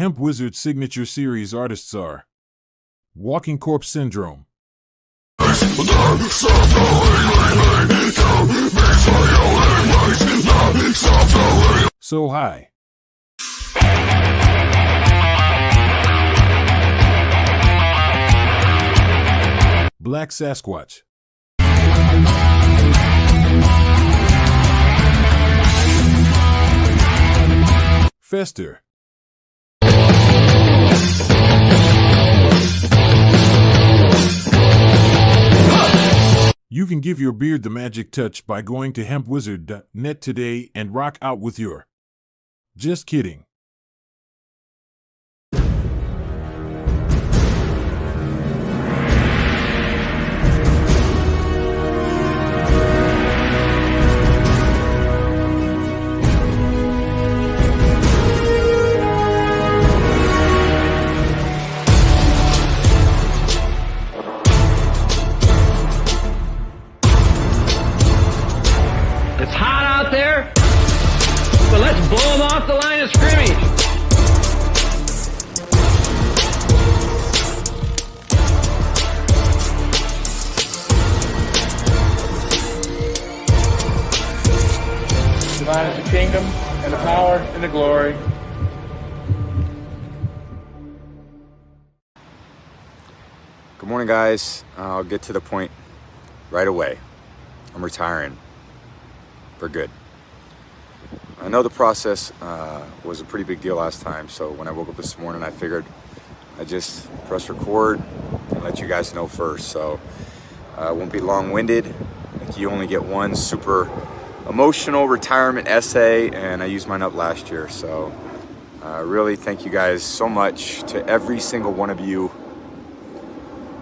Hemp Wizard's signature series artists are Walking Corpse Syndrome, So High, Black Sasquatch, Fester, You can give your beard the magic touch by going to hempwizard.net today and rock out with your... Just kidding. It's hot out there, but let's blow them off the line of scrimmage. Divine is the kingdom, and the power, and the glory. Good morning, guys. I'll get to the point right away. I'm retiring for good. I know the process was a pretty big deal last time, so when I woke up this morning, I figured I'd just press record and let you guys know first. So I won't be long-winded. Like, you only get one super emotional retirement essay, and I used mine up last year. So really thank you guys so much, to every single one of you,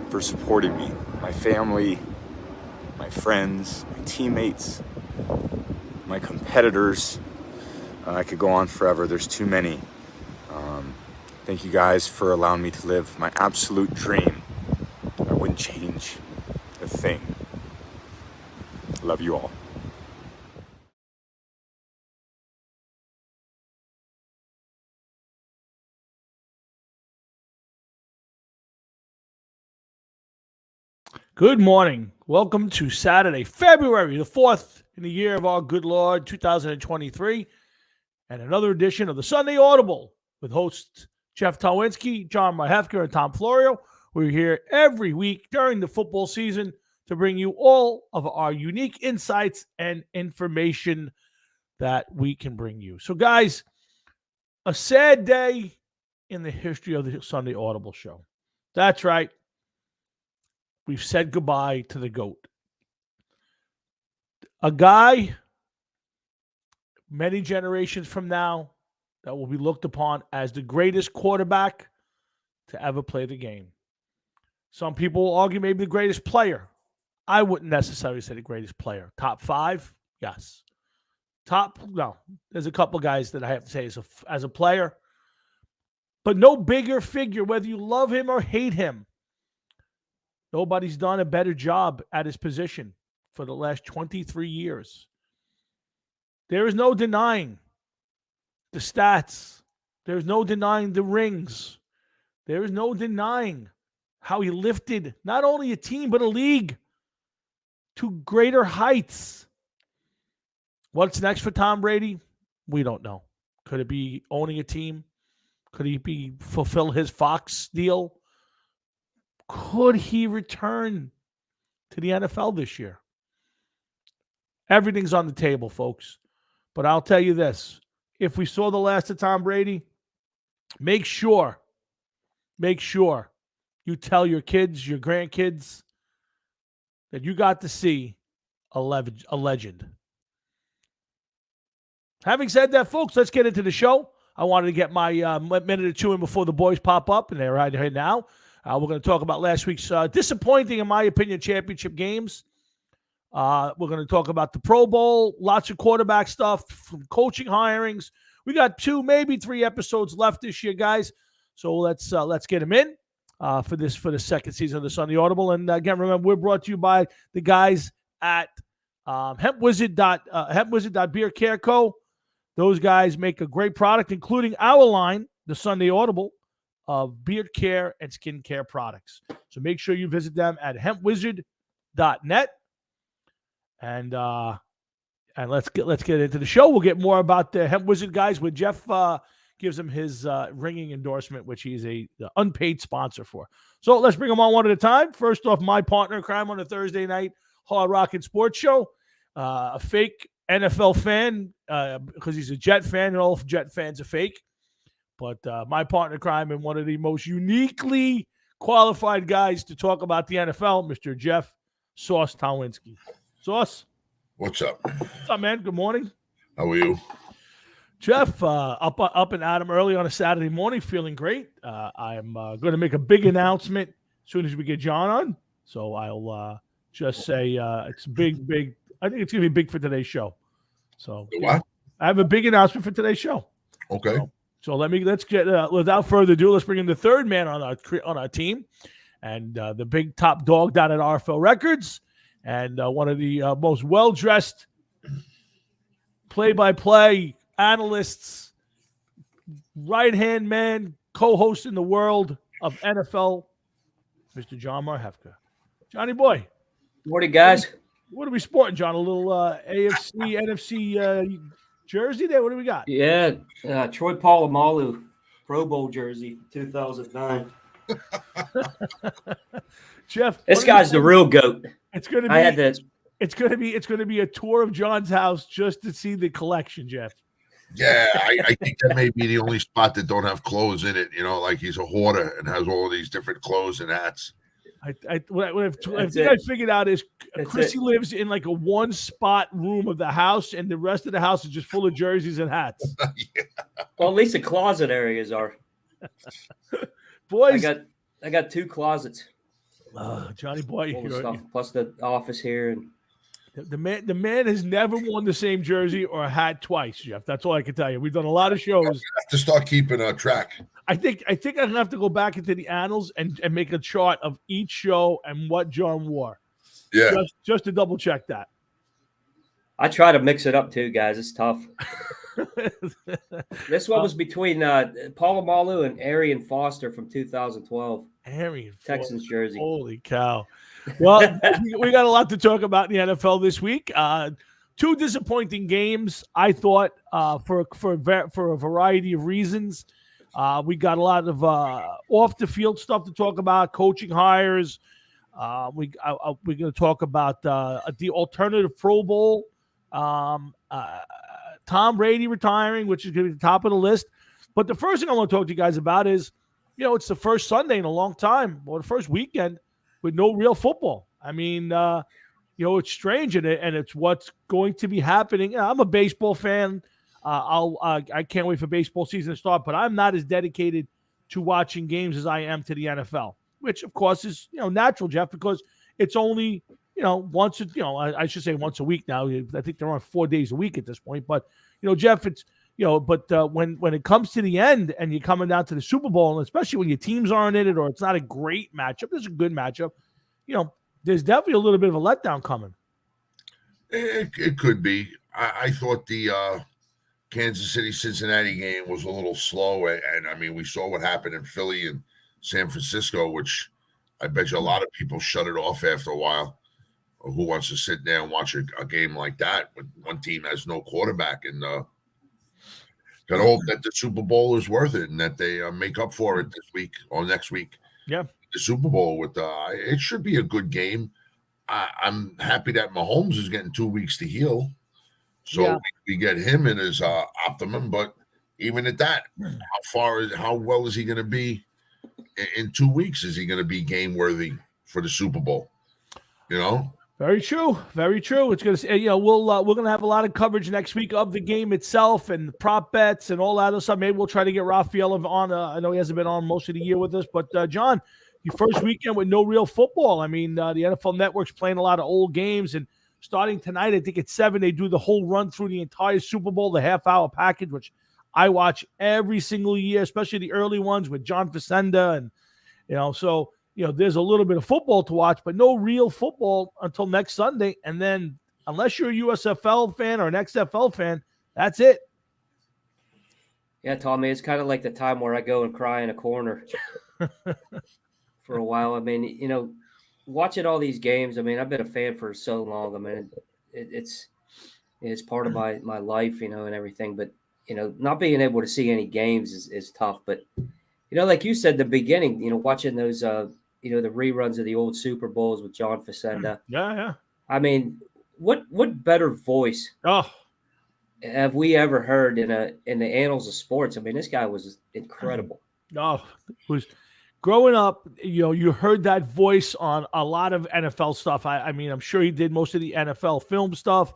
for supporting me, my family, my friends, my teammates, my competitors. I could go on forever. There's too many. Thank you guys for allowing me to live my absolute dream. I wouldn't change a thing. Love you all. Good morning. Welcome to Saturday, February the 4th in the year of our good Lord, 2023, and another edition of the Sunday Audible with hosts Jeff Towinski, John Mahefker, and Tom Florio. We're here every week during the football season to bring you all of our unique insights and information that we can bring you. So, guys, a sad day in the history of the Sunday Audible show. That's right. We've said goodbye to the GOAT. A guy, many generations from now, that will be looked upon as the greatest quarterback to ever play the game. Some people will argue maybe the greatest player. I wouldn't necessarily say the greatest player. Top 5? Yes. No. There's a couple guys that I have to say as a player. But no bigger figure, whether you love him or hate him. Nobody's done a better job at his position for the last 23 years. There is no denying the stats. There is no denying the rings. There is no denying how he lifted not only a team, but a league to greater heights. What's next for Tom Brady? We don't know. Could it be owning a team? Could he be fulfill his Fox deal? Could he return to the NFL this year? Everything's on the table, folks. But I'll tell you this. If we saw the last of Tom Brady, make sure you tell your kids, your grandkids, that you got to see a legend. Having said that, folks, let's get into the show. I wanted to get my minute or two in before the boys pop up, and they're right here now. We're going to talk about last week's disappointing, in my opinion, championship games. We're going to talk about the Pro Bowl, lots of quarterback stuff, from coaching hirings. We got 2, maybe 3 episodes left this year, guys. So let's get them in for the second season of the Sunday Audible. And again, remember, we're brought to you by the guys at hempwizard.beer care co. Those guys make a great product, including our line the Sunday Audible of beard care and skin care products. So make sure you visit them at hempwizard.net. And let's get into the show. We'll get more about the Hemp Wizard guys when Jeff gives him his ringing endorsement, which he's the unpaid sponsor for. So let's bring them on one at a time. First off, my partner in crime on a Thursday night Hard Rockin' Sports Show, a fake NFL fan because he's a Jet fan, and all Jet fans are fake. But my partner in crime and one of the most uniquely qualified guys to talk about the NFL, Mr. Jeff Sauce Towinski. Sauce. What's up? What's up, man? Good morning. How are you? Jeff, up and at 'em early on a Saturday morning, feeling great. I'm going to make a big announcement as soon as we get John on. So I'll just say it's big. I think it's going to be big for today's show. So What? I have a big announcement for today's show. Okay. So let's get without further ado, let's bring in the third man on our team, and the big top dog down at RFL Records, and one of the most well-dressed play-by-play analysts, right-hand man, co-host in the world of NFL, Mr. John Marhefka. Johnny boy. Morning, guys. What are we sporting, John? A little AFC, NFC jersey there? What do we got? Yeah, Troy Polamalu, Pro Bowl jersey, 2009. Jeff, This guy's the real goat. It's going to be. I had this. It's going to be a tour of John's house just to see the collection, Jeff. Yeah, I think that may be the only spot that don't have clothes in it. You know, like he's a hoarder and has all these different clothes and hats. I figured out is Chrissy lives in like a one spot room of the house, and the rest of the house is just full of jerseys and hats. Yeah. Well, at least the closet areas are. Boys, I got 2 closets. Johnny boy, Full of stuff, plus the office here. And the man has never worn the same jersey or a hat twice, Jeff. That's all I can tell you. We've done a lot of shows. I have to start keeping a track. I think I'm gonna have to go back into the annals and make a chart of each show and what John wore. Yeah, just to double check that. I try to mix it up too, guys. It's tough. This one was between Polamalu and Arian Foster from 2012. Arian Texans Foster. jersey. Holy cow. Well, we got a lot to talk about in the NFL this week. 2 disappointing games, I thought, for a variety of reasons. We got a lot of off the field stuff to talk about, coaching hires. We're going to talk about the alternative Pro Bowl. Tom Brady retiring, which is going to be the top of the list. But the first thing I want to talk to you guys about is, it's the first Sunday in a long time, or the first weekend with no real football. I mean, it's strange, and it's what's going to be happening. I'm a baseball fan. I can't wait for baseball season to start, but I'm not as dedicated to watching games as I am to the NFL, which of course is natural, Jeff, because it's only once I should say once a week now. I think they're on 4 days a week at this point, but Jeff, it's but when it comes to the end and you're coming down to the Super Bowl, and especially when your teams aren't in it or it's not a great matchup, this is a good matchup. There's definitely a little bit of a letdown coming. it could be. I thought the Kansas City-Cincinnati game was a little slow, and I mean, we saw what happened in Philly and San Francisco, which I bet you a lot of people shut it off after a while. Who wants to sit there and watch a game like that when one team has no quarterback? And got to hope that the Super Bowl is worth it and that they make up for it this week or next week. Yeah, the Super Bowl with it should be a good game. I'm happy that Mahomes is getting 2 weeks to heal, so we get him in his optimum. But even at that, how well is he going to be in 2 weeks? Is he going to be game worthy for the Super Bowl? Very true. Very true. It's going to, we're going to have a lot of coverage next week of the game itself and the prop bets and all that other stuff. Maybe we'll try to get Raphael on. I know he hasn't been on most of the year with us, but John, your first weekend with no real football. I mean, the NFL Network's playing a lot of old games, and starting tonight, I think at 7, they do the whole run through the entire Super Bowl, the half-hour package, which I watch every single year, especially the early ones with John Facenda, and so. There's a little bit of football to watch, but no real football until next Sunday. And then unless you're a USFL fan or an XFL fan, that's it. Yeah, Tommy, it's kind of like the time where I go and cry in a corner for a while. I mean, watching all these games. I mean, I've been a fan for so long. I mean, it's part of my life, and everything. But not being able to see any games is tough. But like you said, the beginning, watching those, the reruns of the old Super Bowls with John Facenda. Yeah. I mean, what better voice Oh, have we ever heard in the annals of sports? I mean, this guy was incredible. no, it was growing up. You heard that voice on a lot of NFL stuff. I mean, I'm sure he did most of the NFL film stuff,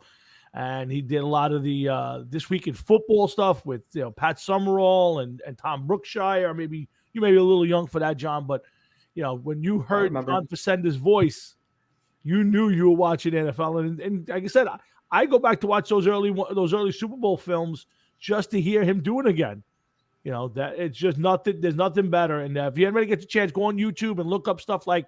and he did a lot of the This Week in Football stuff with Pat Summerall and Tom Brookshire. Maybe you may be a little young for that, John, but when you heard remember. John Facenda's voice, you knew you were watching NFL. And like I said, I go back to watch those early Super Bowl films just to hear him do it again. That it's just nothing. There's nothing better. And if you ever get the chance, go on YouTube and look up stuff like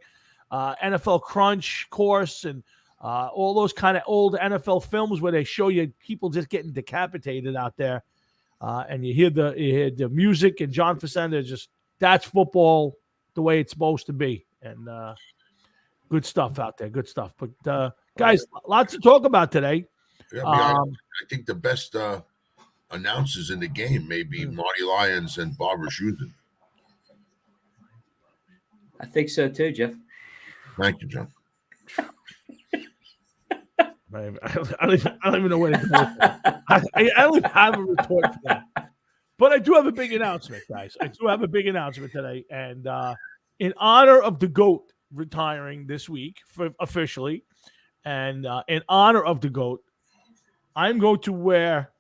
NFL Crunch Course and all those kind of old NFL films where they show you people just getting decapitated out there, and you hear the music and John Facenda. That's football the way it's supposed to be. And good stuff out there. Good stuff. But guys, lots to talk about today. Yeah, I think the best announcers in the game may be Marty Lyons and Barbara Schusen. I think so too, Jeff. Thank you, John. I don't even know where to go with that. I don't even have a retort for that. But I do have a big announcement, guys. I do have a big announcement today. And in honor of the GOAT retiring this week officially, and in honor of the GOAT, I'm going to wear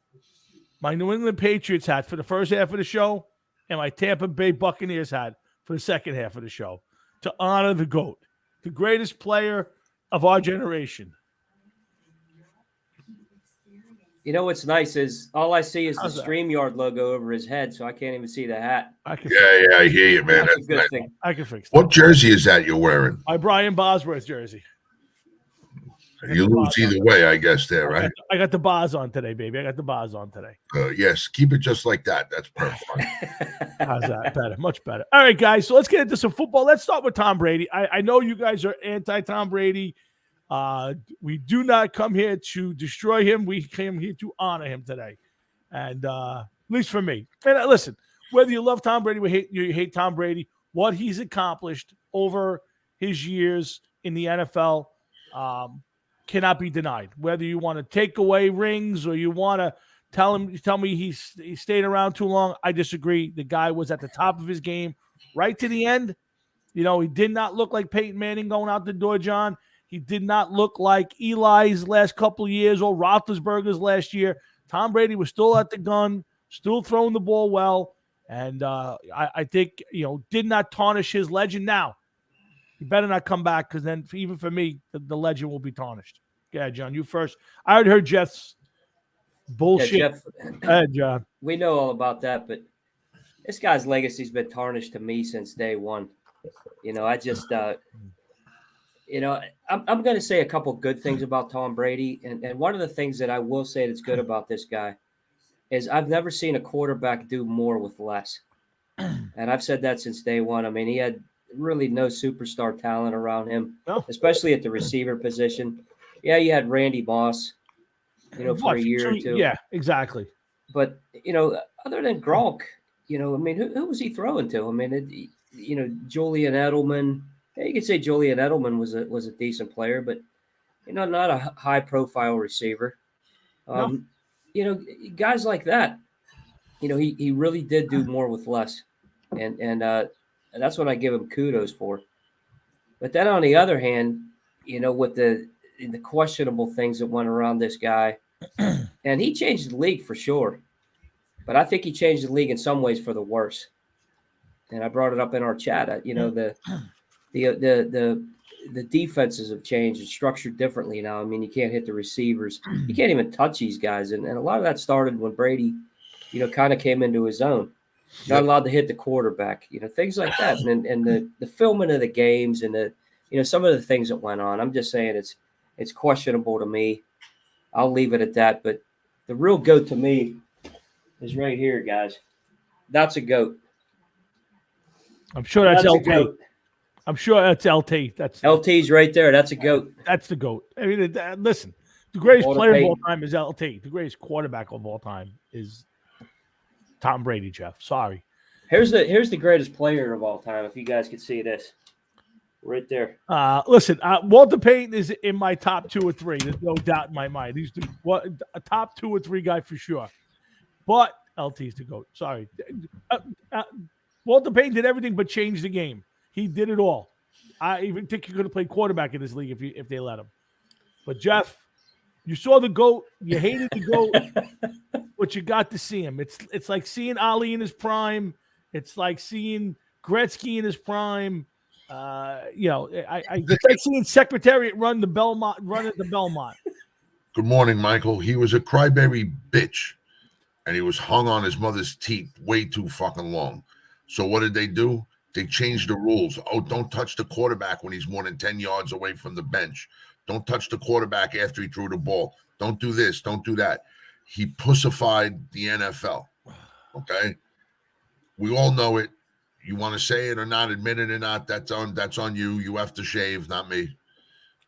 my New England Patriots hat for the first half of the show and my Tampa Bay Buccaneers hat for the second half of the show to honor the GOAT, the greatest player of our generation. What's nice is all I see is the StreamYard logo over his head, so I can't even see the hat. I hear you, man. That's a good thing. I can fix that. What jersey is that you're wearing? My Brian Bosworth jersey. You lose either way, I guess, there, right? I got the bars on today, baby. I got the bars on today. Yes, keep it just like that. That's perfect. How's that? Better, much better. All right, guys, so let's get into some football. Let's start with Tom Brady. I know you guys are anti-Tom Brady. We do not come here to destroy him. We came here to honor him today. And at least for me. And listen, whether you love Tom Brady or you hate Tom Brady, what he's accomplished over his years in the NFL cannot be denied. Whether you want to take away rings or you want to tell me he stayed around too long, I disagree. The guy was at the top of his game right to the end. He did not look like Peyton Manning going out the door, John. He did not look like Eli's last couple of years or Roethlisberger's last year. Tom Brady was still at the gun, still throwing the ball well, and I think did not tarnish his legend. Now he better not come back, because then even for me, the legend will be tarnished. Yeah, John, you first. I already heard Jeff's bullshit. Yeah, Jeff, go ahead, John. We know all about that, but this guy's legacy's been tarnished to me since day one. I just I'm going to say a couple good things about Tom Brady. And one of the things that I will say that's good about this guy is I've never seen a quarterback do more with less. And I've said that since day one. I mean, he had really no superstar talent around him, especially at the receiver position. Yeah, you had Randy Moss, for a year or two. Yeah, exactly. But, other than Gronk, I mean, who was he throwing to? I mean, Julian Edelman. Yeah, you could say Julian Edelman was a decent player, but not a high profile receiver. Guys like that. He really did do more with less, and that's what I give him kudos for. But then on the other hand, with the questionable things that went around this guy, and he changed the league for sure, but I think he changed the league in some ways for the worse. And I brought it up in our chat. The defenses have changed and structured differently now. I mean, you can't hit the receivers. You can't even touch these guys. And a lot of that started when Brady, kind of came into his own. Not allowed to hit the quarterback, things like that. And the filming of the games and some of the things that went on. I'm just saying it's questionable to me. I'll leave it at that. But the real GOAT to me is right here, guys. That's a GOAT. I'm sure that's a LT. GOAT. I'm sure that's LT. That's LT's right there. That's a GOAT. That's the GOAT. I mean, listen, the greatest Walter player of all Payton. time is LT. The greatest quarterback of all time is Tom Brady, Jeff. Sorry. Here's the greatest player of all time. If you guys could see this, right there. Listen, Walter Payton is in my top 2 or 3. There's no doubt in my mind. He's a top 2 or 3 guy for sure. But LT's the GOAT. Sorry. Walter Payton did everything but change the game. He did it all. I even think he could have played quarterback in this league if they let him. But Jeff, you saw the GOAT. You hated the GOAT, but you got to see him. It's like seeing Ali in his prime. It's like seeing Gretzky in his prime. It's like seeing Secretariat run at the Belmont. Good morning, Michael. He was a crybaby bitch, and he was hung on his mother's teeth way too fucking long. So what did they do? They changed the rules. Oh, don't touch the quarterback when he's more than 10 yards away from the bench. Don't touch the quarterback after he threw the ball. Don't do this. Don't do that. He pussified the NFL. Okay? We all know it. You want to say it or not, admit it or not, that's on you. You have to shave, not me.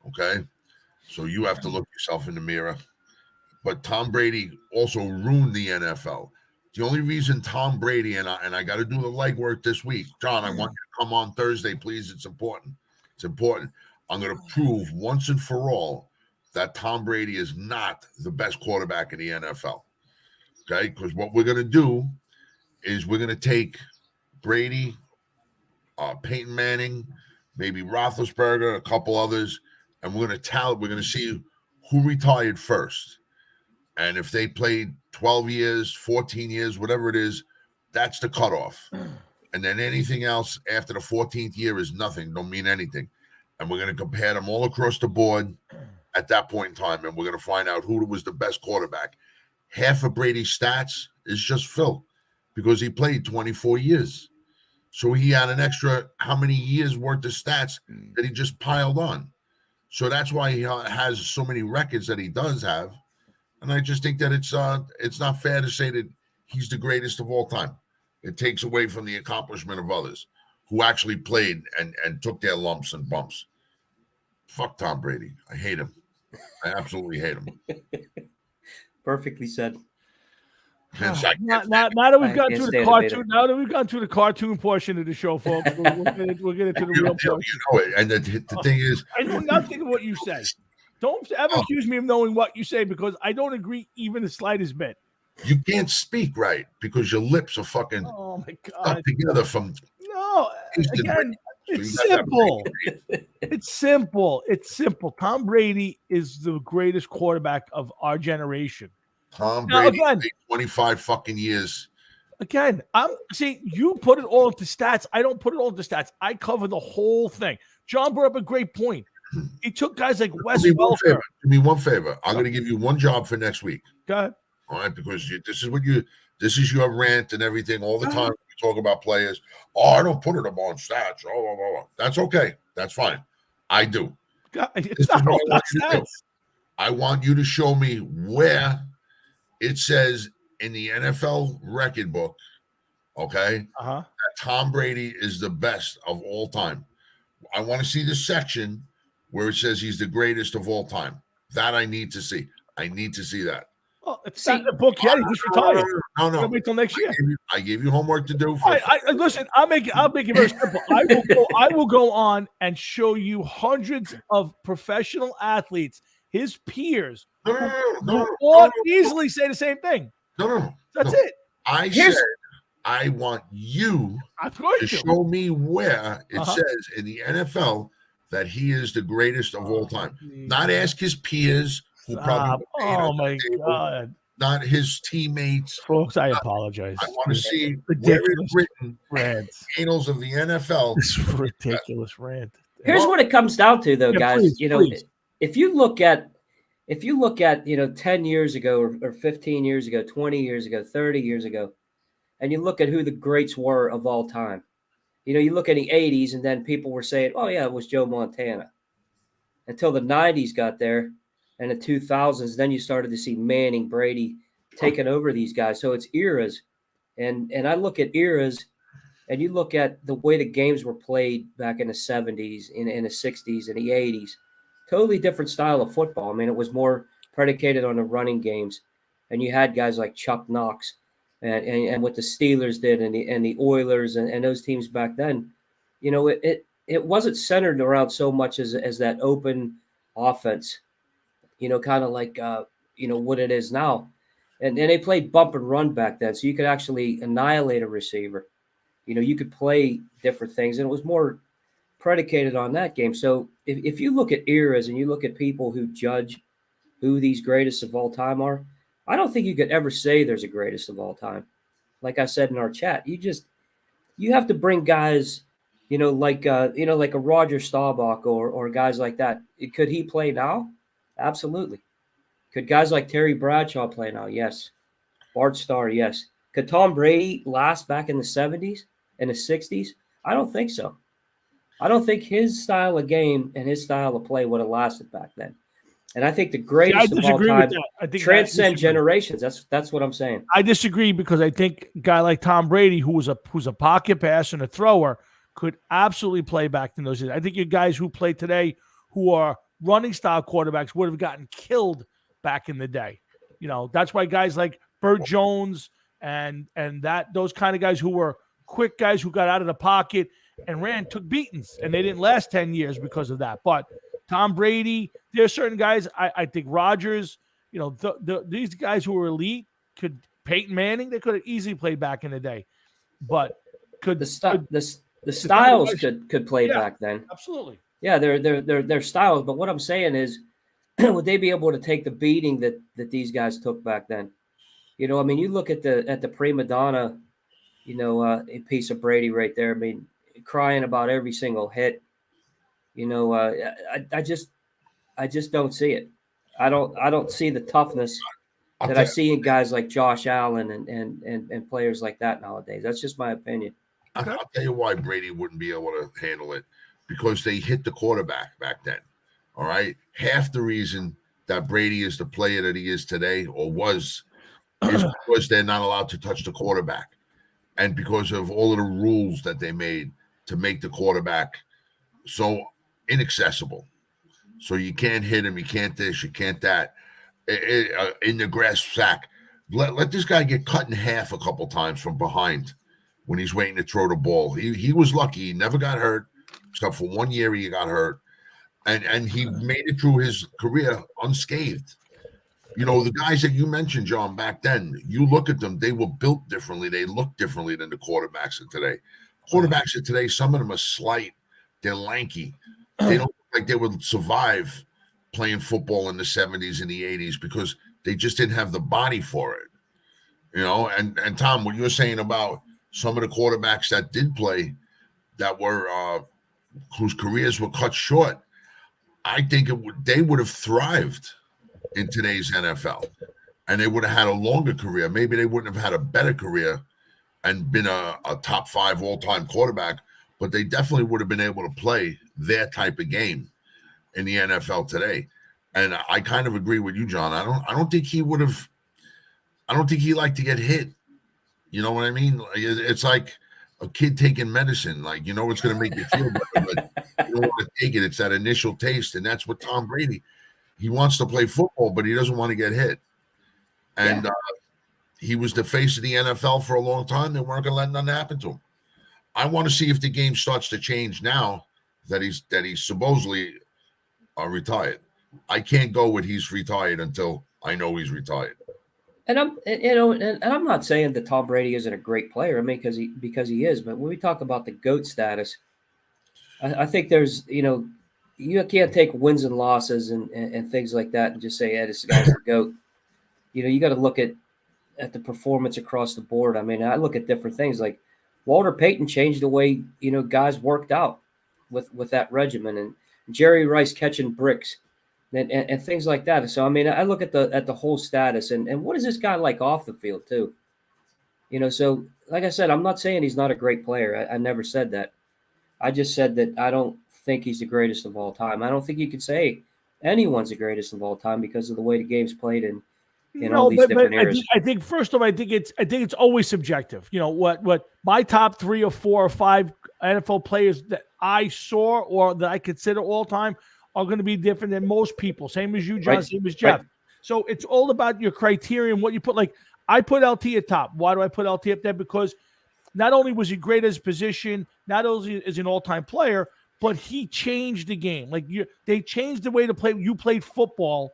Okay? So you have to look yourself in the mirror. But Tom Brady also ruined the NFL. The only reason Tom Brady, and I got to do the legwork this week. John, I want you to come on Thursday, please. It's important. It's important. I'm going to prove once and for all that Tom Brady is not the best quarterback in the NFL. Okay? Because what we're going to do is we're going to take Brady, Peyton Manning, maybe Roethlisberger, a couple others, and we're going to see who retired first. And if they played 12 years, 14 years, whatever it is, that's the cutoff. And then anything else after the 14th year is nothing, don't mean anything. And we're going to compare them all across the board at that point in time, and we're going to find out who was the best quarterback. Half of Brady's stats is just Phil, because he played 24 years. So he had an extra how many years worth of stats that he just piled on. So that's why he has so many records that he does have. And I just think that it's not fair to say that he's the greatest of all time. It takes away from the accomplishment of others who actually played and took their lumps and bumps. Fuck Tom Brady. I hate him. I absolutely hate him. Perfectly said. Now that we've gone through the cartoon portion of the show, folks, we'll get into the real portion. You know it. And the thing is, I know nothing of what you say. Don't ever accuse me of knowing what you say, because I don't agree even the slightest bit. You can't speak right because your lips are fucking stuck together from. No, again, it's simple. It's simple. It's simple. Tom Brady is the greatest quarterback of our generation. Tom Brady played 25 fucking years. Again, you put it all into stats. I don't put it all into stats. I cover the whole thing. John brought up a great point. He took guys like Wes Welker. Do me one favor. I'm going to give you one job for next week. Go ahead. All right, because this is your rant and everything all the time. We talk about players. Oh, I don't put it up on stats. Oh. That's okay. That's fine. I do. It's not all about stats. I want you to show me where it says in the NFL record book, okay, that Tom Brady is the best of all time. I want to see the section where it says he's the greatest of all time. That I need to see. I need to see that. Well, it's not in the book yet. He just retired. No. Wait till next year. I gave you homework to do. Listen, I'll make it very simple. I will go on and show you hundreds of professional athletes, his peers, who all easily say the same thing. No. That's it. I said I want you to show me where it says in the NFL that he is the greatest of all time. Not ask his peers who probably. Oh my God! Not his teammates. Folks, I apologize. I want to see where it's written. Rant. Annals of the NFL. This ridiculous rant. Here's what it comes down to, though, guys. Please. If you look at 10 years ago or 15 years ago, 20 years ago, 30 years ago, and you look at who the greats were of all time. You look at the 80s, and then people were saying, oh, yeah, it was Joe Montana. Until the 90s got there, and the 2000s, then you started to see Manning, Brady taking over these guys. So it's eras. And I look at eras, and you look at the way the games were played back in the 70s, in the 60s, and the 80s. Totally different style of football. I mean, it was more predicated on the running games, and you had guys like Chuck Knox, and what the Steelers did, and the Oilers, and those teams back then. It wasn't centered around so much as that open offense. Kind of like what it is now, and they played bump and run back then, so you could actually annihilate a receiver. You could play different things, and it was more predicated on that game. So if you look at eras and you look at people who judge who these greatest of all time are, I don't think you could ever say there's a greatest of all time. Like I said in our chat, you have to bring guys, like a Roger Staubach or guys like that. Could he play now? Absolutely. Could guys like Terry Bradshaw play now? Yes. Bart Starr, yes. Could Tom Brady last back in the 70s and the 60s? I don't think so. I don't think his style of game and his style of play would have lasted back then. And I think the greatest of all disagree with time that. I think transcend generations. That's what I'm saying. I disagree because I think a guy like Tom Brady, who's a pocket passer and a thrower, could absolutely play back in those days. I think your guys who play today, who are running style quarterbacks, would have gotten killed back in the day. That's why guys like Burt Jones and those kind of guys who were quick guys who got out of the pocket and took beatings, and they didn't last 10 years because of that. But Tom Brady, there are certain guys, I think Rodgers, these guys who were elite Peyton Manning, they could have easily played back in the day. But could the styles could play back then? Absolutely. Yeah, they're styles. But what I'm saying is, would they be able to take the beating that these guys took back then? You look at the prima donna, a piece of Brady right there. I mean, crying about every single hit. I just don't see it. I don't see the toughness that I see in guys like Josh Allen and players like that nowadays. That's just my opinion. I'll tell you why Brady wouldn't be able to handle it, because they hit the quarterback back then. All right. Half the reason that Brady is the player that he is today, or was, is because they're not allowed to touch the quarterback. And because of all of the rules that they made to make the quarterback so inaccessible. So you can't hit him, you can't this, you can't that. In the grass sack. Let this guy get cut in half a couple times from behind when he's waiting to throw the ball. He was lucky. He never got hurt, except for 1 year he got hurt. And he made it through his career unscathed. The guys that you mentioned, John, back then, you look at them, they were built differently. They look differently than the quarterbacks of today. Quarterbacks of today, some of them are slight. They're lanky. They don't look like they would survive playing football in the 70s and the 80s because they just didn't have the body for it. And Tom, what you're saying about some of the quarterbacks that did play that were whose careers were cut short, I think they would have thrived in today's NFL, and they would have had a longer career. Maybe they wouldn't have had a better career and been a top 5 all-time quarterback, but they definitely would have been able to play their type of game in the NFL today. And I kind of agree with you, John. I don't think he would have. I don't think he liked to get hit. You know what I mean? It's like a kid taking medicine. Like, it's going to make you feel better, but you don't want to take it. It's that initial taste, and that's what Tom Brady. He wants to play football, but he doesn't want to get hit. And he was the face of the NFL for a long time. They weren't going to let nothing happen to him. I want to see if the game starts to change now that he's supposedly retired. I can't go with he's retired until I know he's retired. And I'm not saying that Tom Brady isn't a great player. I mean, because he is. But when we talk about the GOAT status, I think there's you can't take wins and losses and things like that and just say, yeah, this guy's the GOAT. You got to look at the performance across the board. I mean, I look at different things. Like Walter Payton changed the way guys worked out with that regimen, and Jerry Rice catching bricks and things like that. So I mean, I look at the whole status and what is this guy like off the field too? So like I said, I'm not saying he's not a great player. I never said that. I just said that I don't think he's the greatest of all time. I don't think you could say anyone's the greatest of all time because of the way the game's played. And, in all these different areas. I think first of all, I think it's always subjective. You know what my top 3 or 4 or 5 NFL players that I saw or that I consider all time are going to be different than most people. Same as you, John. Right. Same as Jeff. Right. So it's all about your criteria and what you put. Like I put LT at top. Why do I put LT up there? Because not only was he great at his position, not only is an all-time player, but he changed the game. Like they changed the way to play. You played football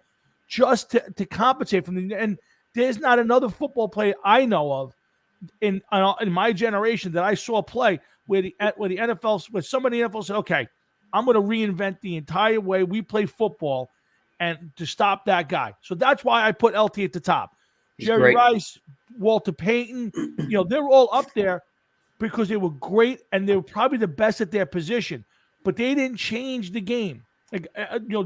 just to compensate from the. And there's not another football player I know of in my generation that I saw play where the NFL, where somebody in the NFL said, "Okay, I'm going to reinvent the entire way we play football," and to stop that guy. So that's why I put LT at the top. He's Jerry great. Rice, Walter Payton, they're all up there because they were great and they were probably the best at their position, but they didn't change the game. Like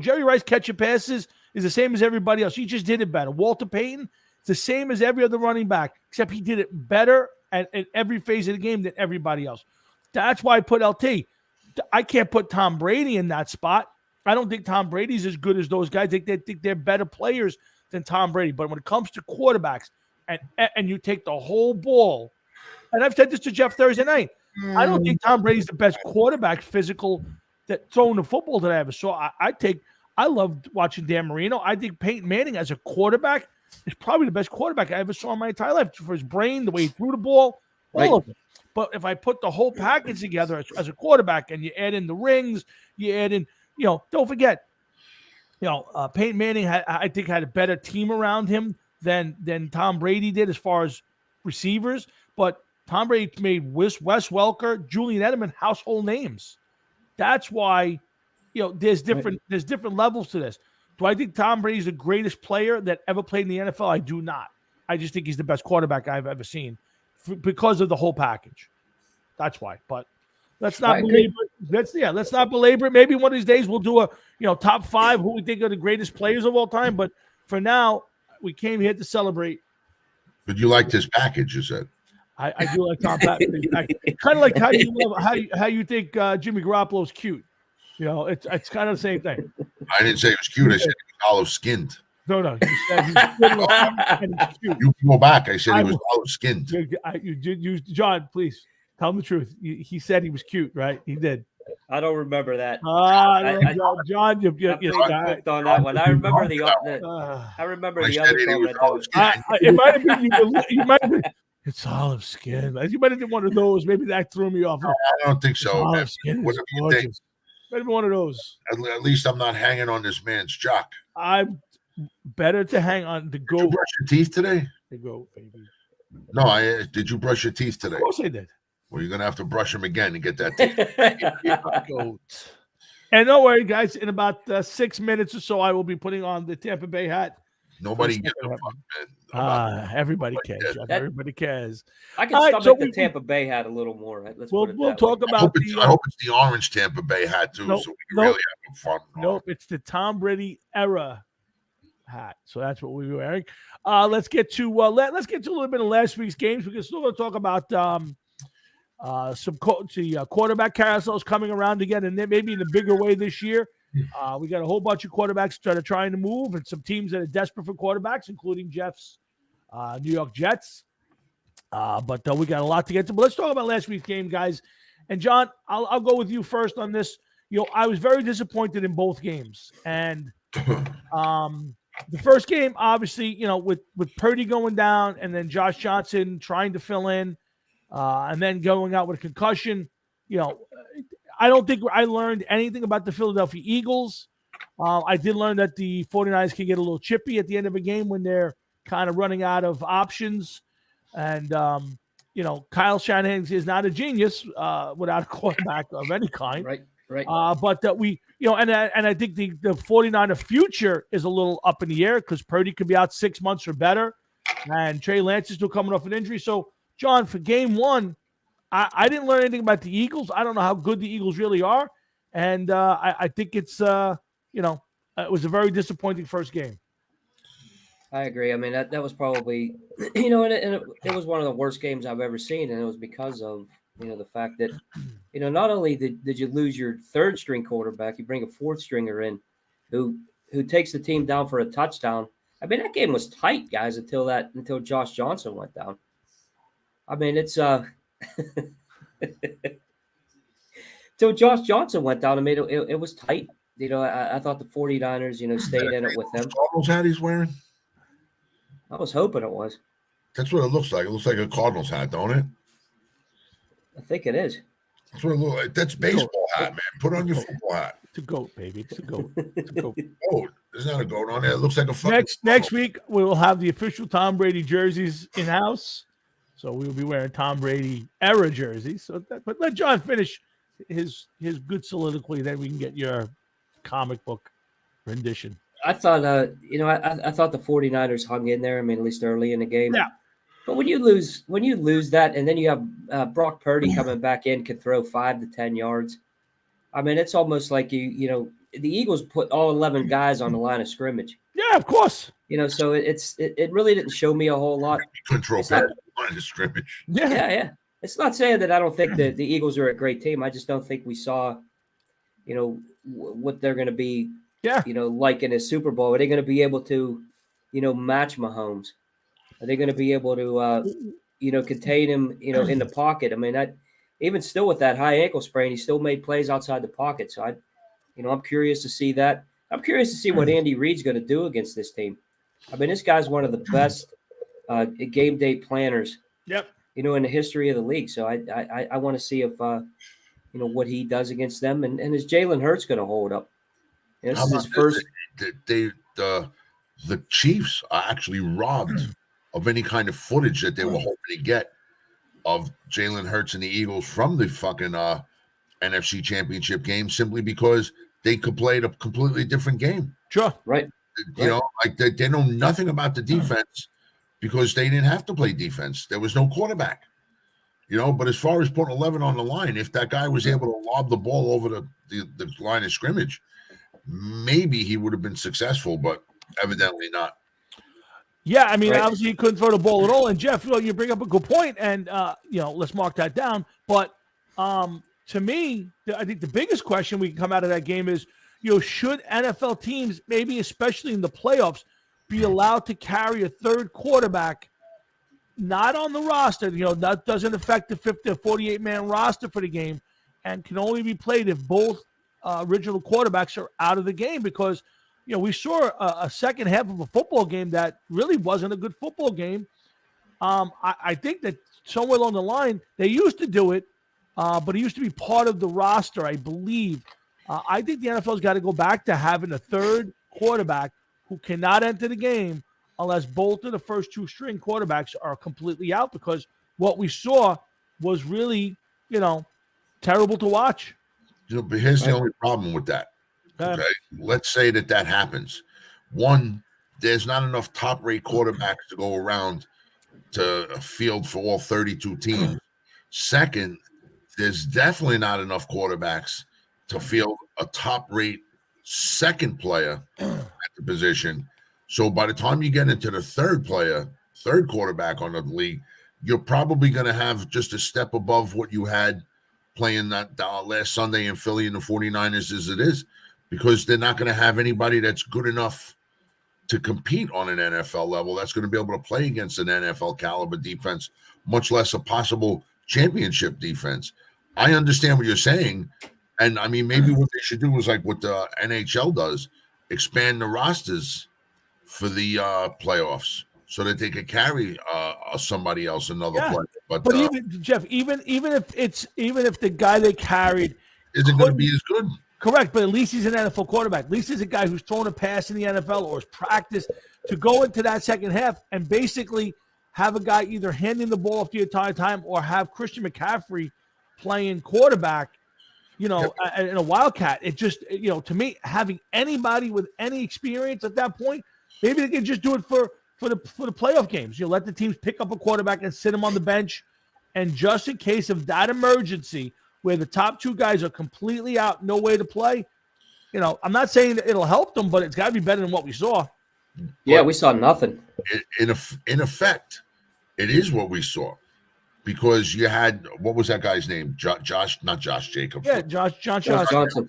Jerry Rice catching passes is the same as everybody else. He just did it better. Walter Payton, it's the same as every other running back, except he did it better at every phase of the game than everybody else. That's why I put LT. I can't put Tom Brady in that spot. I don't think Tom Brady's as good as those guys. They think they're better players than Tom Brady. But when it comes to quarterbacks and you take the whole ball, and I've said this to Jeff Thursday night, I don't think Tom Brady's the best quarterback physical that throwing the football that I ever saw. I loved watching Dan Marino. I think Peyton Manning as a quarterback is probably the best quarterback I ever saw in my entire life for his brain, the way he threw the ball, all of it. But if I put the whole package together as a quarterback and you add in the rings, you add in, don't forget, Peyton Manning I think had a better team around him than Tom Brady did as far as receivers. But Tom Brady made Wes Welker, Julian Edelman household names. That's why, there's different levels to this. Do I think Tom Brady's the greatest player that ever played in the NFL? I do not. I just think he's the best quarterback I've ever seen because of the whole package. That's why. But let's not belabor it. Let's not belabor it. Maybe one of these days we'll do a top 5 who we think are the greatest players of all time. But for now, we came here to celebrate. But you liked his package, you said. I do like Tom Patton's package. Kind of like how you think Jimmy Garoppolo's cute. It's kind of the same thing. I didn't say he was cute. I said he was olive skinned. No, you said he's good and he's cute. You can go back. I said he was olive skinned. John, please tell him the truth. He said he was cute, right? He did. I don't remember that. John, you on that one. I remember the other comment. It might have been you might have been. It's olive skin. You might have been one of those. Maybe that threw me off. No, I don't think so. Olive skin is gorgeous. Might have been one of those. At least I'm not hanging on this man's jock. I'm better to hang on to go. Did you brush your teeth today? To go, baby. No, did you brush your teeth today? Of course I did. Well, you're gonna have to brush them again to get that teeth. Goat. And don't worry, guys. In about 6 minutes or so, I will be putting on the Tampa Bay hat. Nobody gives a fuck, man. Everybody cares. Everybody cares. I can stomach the Tampa Bay hat a little more. Right? We'll talk about. I hope it's the orange Tampa Bay hat too, so we can really have fun. Nope, it's the Tom Brady era hat. So that's what we're wearing. Let's get to a little bit of last week's games. We're still going to talk about some quarterback carousels coming around again, and then maybe in a bigger way this year. We got a whole bunch of quarterbacks that are trying to move, and some teams that are desperate for quarterbacks, including Jeff's New York Jets. But we got a lot to get to. But let's talk about last week's game, guys. And John, I'll go with you first on this. I was very disappointed in both games, and the first game, obviously, with Purdy going down, and then Josh Johnson trying to fill in, and then going out with a concussion. I don't think I learned anything about the Philadelphia Eagles. I did learn that the 49ers can get a little chippy at the end of a game when they're kind of running out of options. And, Kyle Shanahan is not a genius without a quarterback of any kind. Right. But that and I think the 49er future is a little up in the air because Purdy could be out 6 months or better. And Trey Lance is still coming off an injury. So, John, for game one, I didn't learn anything about the Eagles. I don't know how good the Eagles really are. And I think it's, it was a very disappointing first game. I agree. I mean, that was probably, it was one of the worst games I've ever seen. And it was because of, the fact that, not only did you lose your third string quarterback, you bring a fourth stringer in who takes the team down for a touchdown. I mean, that game was tight, guys, until Josh Johnson went down. I mean, it's till Josh Johnson went down. I mean, it was tight. I thought the 49ers, stayed in it with them. Cardinals hat he's wearing? I was hoping it was. That's what it looks like. It looks like a Cardinals hat, don't it? I think it is. That's what it looks like. That's baseball hat, man. Put on your football hat. It's a goat, baby. It's a goat. It's a goat. Oh, there's not a goat on there. It looks like a fucking Next week we will have the official Tom Brady jerseys in house, so we will be wearing Tom Brady era jerseys. But let John finish his good soliloquy, then we can get your comic book rendition. I thought, I thought the 49ers hung in there. I mean, at least early in the game. Yeah. But when you lose that, and then you have Brock Purdy coming back in, can throw 5 to 10 yards. I mean, it's almost like the Eagles put all 11 guys on the line of scrimmage. Yeah, of course. So it really didn't show me a whole lot. Control line of scrimmage. Yeah. It's not saying that I don't think that the Eagles are a great team. I just don't think we saw, what they're going to be. Yeah. Like in a Super Bowl. Are they going to be able to, match Mahomes? Are they going to be able to, contain him, in the pocket? I mean, even still with that high ankle sprain, he still made plays outside the pocket. So I'm curious to see that. I'm curious to see what Andy Reid's going to do against this team. I mean, this guy's one of the best game day planners. Yep. In the history of the league. So I want to see if what he does against them, and is Jalen Hurts going to hold up? This is his first. The Chiefs are actually robbed of any kind of footage that they were hoping to get of Jalen Hurts and the Eagles from the fucking NFC Championship game, simply because they could play a completely different game. Sure. Right. Like they know nothing about the defense because they didn't have to play defense. There was no quarterback. But as far as putting 11 on the line, if that guy was able to lob the ball over the line of scrimmage, maybe he would have been successful, but evidently not. Yeah, I mean, obviously he couldn't throw the ball at all. And Jeff, you bring up a good point, and let's mark that down. But to me, I think the biggest question we can come out of that game is, should NFL teams, maybe especially in the playoffs, be allowed to carry a third quarterback, not on the roster? That doesn't affect the 48-man roster for the game, and can only be played if both original quarterbacks are out of the game, because we saw a second half of a football game that really wasn't a good football game. I think that somewhere along the line they used to do it, but it used to be part of the roster, I believe. I think the NFL's got to go back to having a third quarterback who cannot enter the game unless both of the first two string quarterbacks are completely out, because what we saw was really, terrible to watch. But here's the only problem with that. Okay. Let's say that happens. One, there's not enough top-rate quarterbacks to go around to field for all 32 teams. Second, there's definitely not enough quarterbacks to field a top-rate second player at the position. So by the time you get into the third quarterback on the league, you're probably going to have just a step above what you had playing that last Sunday in Philly and the 49ers as it is, because they're not going to have anybody that's good enough to compete on an NFL level that's going to be able to play against an NFL caliber defense, much less a possible championship defense. I understand what you're saying. And I mean, maybe what they should do is like what the NHL does, expand the rosters for the playoffs so that they could carry somebody else, another player. But even Jeff, even if the guy they carried isn't going to be as good. Correct, but at least he's an NFL quarterback. At least he's a guy who's thrown a pass in the NFL or has practiced to go into that second half and basically have a guy either handing the ball off the entire time or have Christian McCaffrey playing quarterback, in a Wildcat. It just, to me, having anybody with any experience at that point, maybe they can just do it for the playoff games. Let the teams pick up a quarterback and sit him on the bench, and just in case of that emergency where the top two guys are completely out, no way to play, I'm not saying that it'll help them, but it's got to be better than what we saw. Yeah, we saw nothing. In effect, it is what we saw, because you had, what was that guy's name? Not Josh Jacobs. Yeah, Josh Johnson.